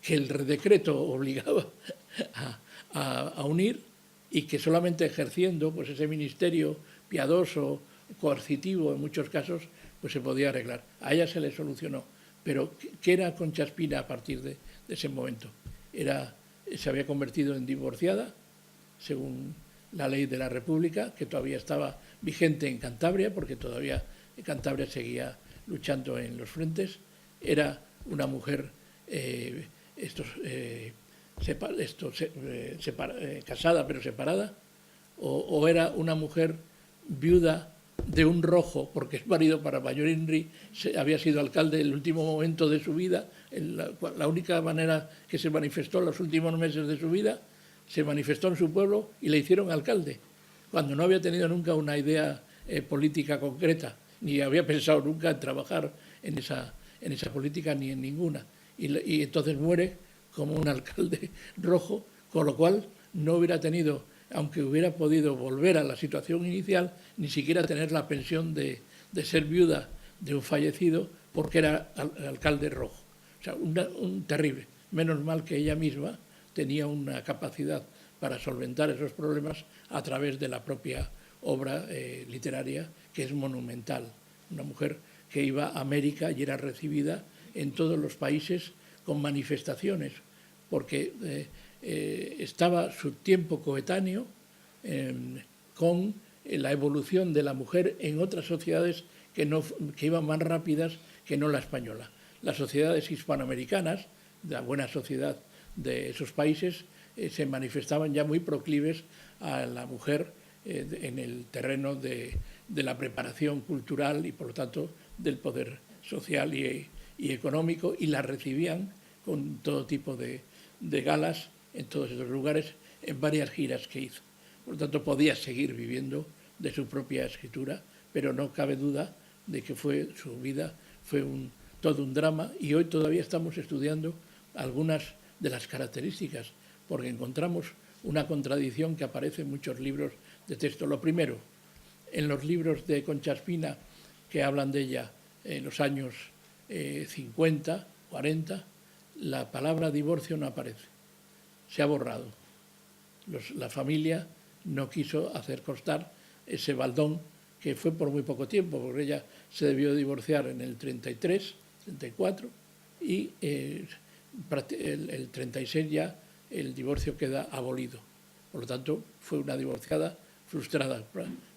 que el decreto obligaba a unir, y que solamente ejerciendo pues ese ministerio piadoso, coercitivo en muchos casos, pues se podía arreglar. A ella se le solucionó. Pero ¿qué era Concha Espina a partir de ese momento? Se había convertido en divorciada, según la ley de la República, que todavía estaba vigente en Cantabria, porque todavía Cantabria seguía luchando en los frentes. Era una mujer casada pero separada, o era una mujer viuda de un rojo, porque es marido para Mayor Inri, había sido alcalde en el último momento de su vida, la única manera que se manifestó en los últimos meses de su vida, se manifestó en su pueblo y le hicieron alcalde, cuando no había tenido nunca una idea política concreta, ni había pensado nunca en trabajar en esa política, ni en ninguna. Y entonces muere como un alcalde rojo, con lo cual no hubiera tenido, aunque hubiera podido volver a la situación inicial, ni siquiera tener la pensión de ser viuda de un fallecido, porque era alcalde rojo. O sea, un terrible. Menos mal que ella misma tenía una capacidad para solventar esos problemas a través de la propia obra literaria, que es monumental. Una mujer que iba a América y era recibida en todos los países con manifestaciones, porque estaba su tiempo coetáneo con la evolución de la mujer en otras sociedades que iban más rápidas que no la española. Las sociedades hispanoamericanas, la buena sociedad de esos países, se manifestaban ya muy proclives a la mujer en el terreno de la preparación cultural y, por lo tanto, del poder social y económico, y la recibían con todo tipo de galas en todos esos lugares, en varias giras que hizo. Por lo tanto, podía seguir viviendo de su propia escritura, pero no cabe duda de que su vida fue todo un drama, y hoy todavía estamos estudiando algunas de las características, porque encontramos una contradicción que aparece en muchos libros de texto. Lo primero, en los libros de Concha Espina que hablan de ella en los años 50, 40, la palabra divorcio no aparece, se ha borrado. La familia no quiso hacer constar ese baldón, que fue por muy poco tiempo, porque ella se debió divorciar en el 33, 34, y el 36 ya el divorcio queda abolido. Por lo tanto, fue una divorciada frustrada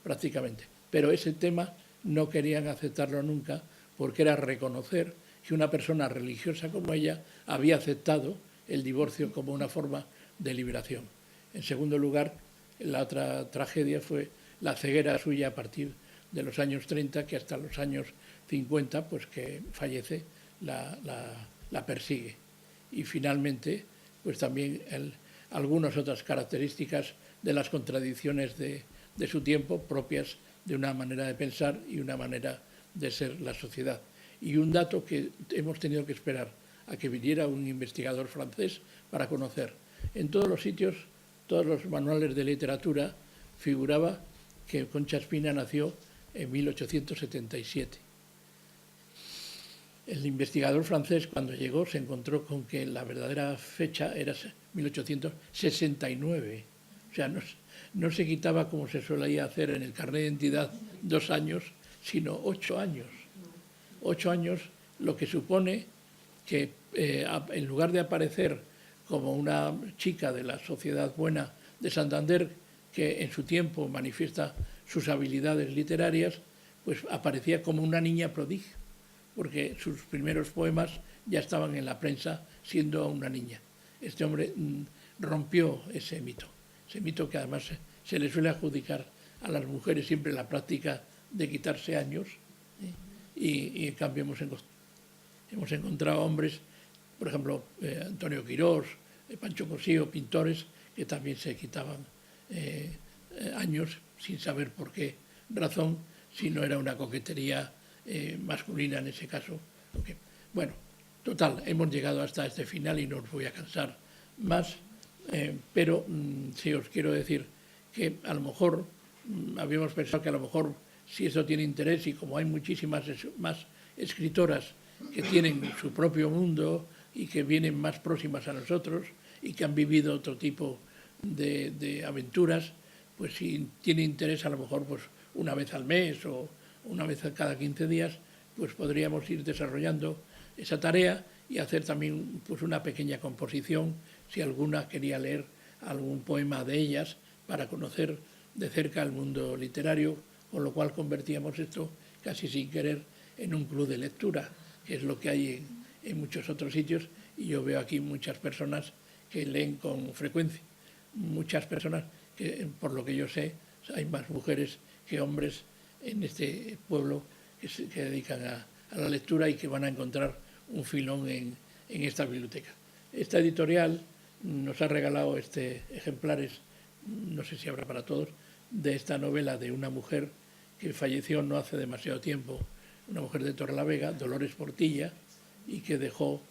prácticamente. Pero ese tema no querían aceptarlo nunca, porque era reconocer que una persona religiosa como ella había aceptado el divorcio como una forma de liberación. En segundo lugar, la otra tragedia fue la ceguera suya a partir de los años 30, que hasta los años 50, pues que fallece, la persigue. Y finalmente, pues también algunas otras características de las contradicciones de su tiempo, propias de una manera de pensar y una manera de ser la sociedad. Y un dato que hemos tenido que esperar a que viniera un investigador francés para conocer. En todos los sitios, todos los manuales de literatura, figuraba que Concha Espina nació en 1877. El investigador francés, cuando llegó, se encontró con que la verdadera fecha era 1869. O sea, no se quitaba, como se solía hacer en el carnet de identidad, 2 años, sino 8 años. 8 años, lo que supone que en lugar de aparecer como una chica de la sociedad buena de Santander, que en su tiempo manifiesta sus habilidades literarias, pues aparecía como una niña prodigio, porque sus primeros poemas ya estaban en la prensa siendo una niña. Este hombre rompió ese mito que además se le suele adjudicar a las mujeres siempre la práctica de quitarse años, y en cambio hemos encontrado hombres, por ejemplo, Antonio Quirós, Pancho Cosío, pintores que también se quitaban años sin saber por qué razón, si no era una coquetería masculina en ese caso. Okay. Bueno, total, hemos llegado hasta este final y no os voy a cansar más, pero sí os quiero decir que a lo mejor habíamos pensado que a lo mejor, si eso tiene interés, y como hay muchísimas más escritoras que tienen su propio mundo y que vienen más próximas a nosotros y que han vivido otro tipo de aventuras, pues si tiene interés, a lo mejor pues una vez al mes o una vez cada 15 días, pues podríamos ir desarrollando esa tarea y hacer también pues una pequeña composición, si alguna quería leer algún poema de ellas, para conocer de cerca el mundo literario, con lo cual convertíamos esto casi sin querer en un club de lectura, que es lo que hay en muchos otros sitios, y yo veo aquí muchas personas que leen con frecuencia, muchas personas que, por lo que yo sé, hay más mujeres que hombres en este pueblo que se dedican a la lectura y que van a encontrar un filón en esta biblioteca. Esta editorial nos ha regalado ejemplares, no sé si habrá para todos, de esta novela de una mujer que falleció no hace demasiado tiempo, una mujer de Torrelavega, Dolores Portilla, y que dejó,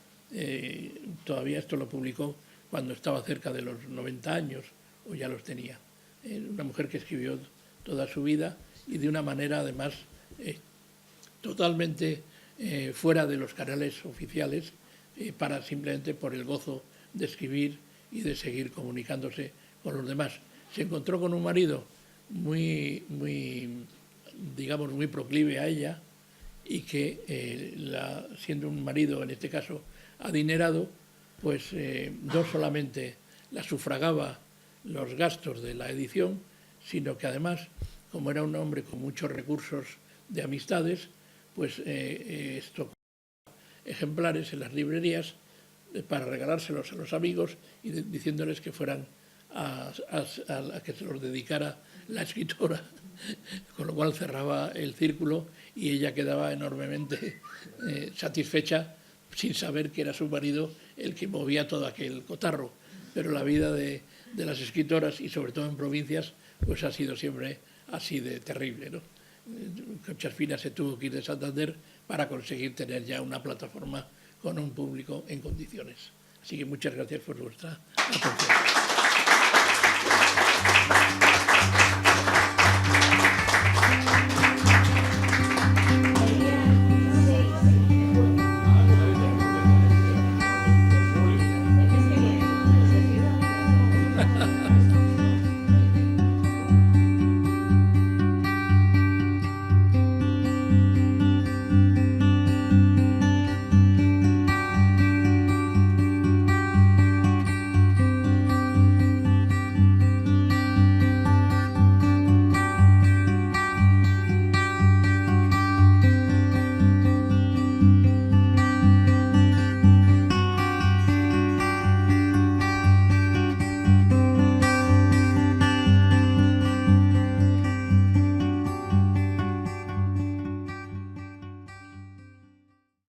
todavía esto lo publicó cuando estaba cerca de los 90 años, o ya los tenía. Una mujer que escribió toda su vida y de una manera además totalmente fuera de los canales oficiales, para simplemente por el gozo de escribir y de seguir comunicándose con los demás. Se encontró con un marido muy proclive a ella, y que siendo un marido, en este caso, adinerado, pues no solamente la sufragaba los gastos de la edición, sino que además, como era un hombre con muchos recursos de amistades, pues esto ejemplares en las librerías para regalárselos a los amigos y diciéndoles que fueran a que se los dedicara la escritora, con lo cual cerraba el círculo y ella quedaba enormemente satisfecha sin saber que era su marido el que movía todo aquel cotarro. Pero la vida de las escritoras, y sobre todo en provincias, pues ha sido siempre así de terrible, ¿no? Concha Espina se tuvo que ir de Santander para conseguir tener ya una plataforma con un público en condiciones. Así que muchas gracias por vuestra atención.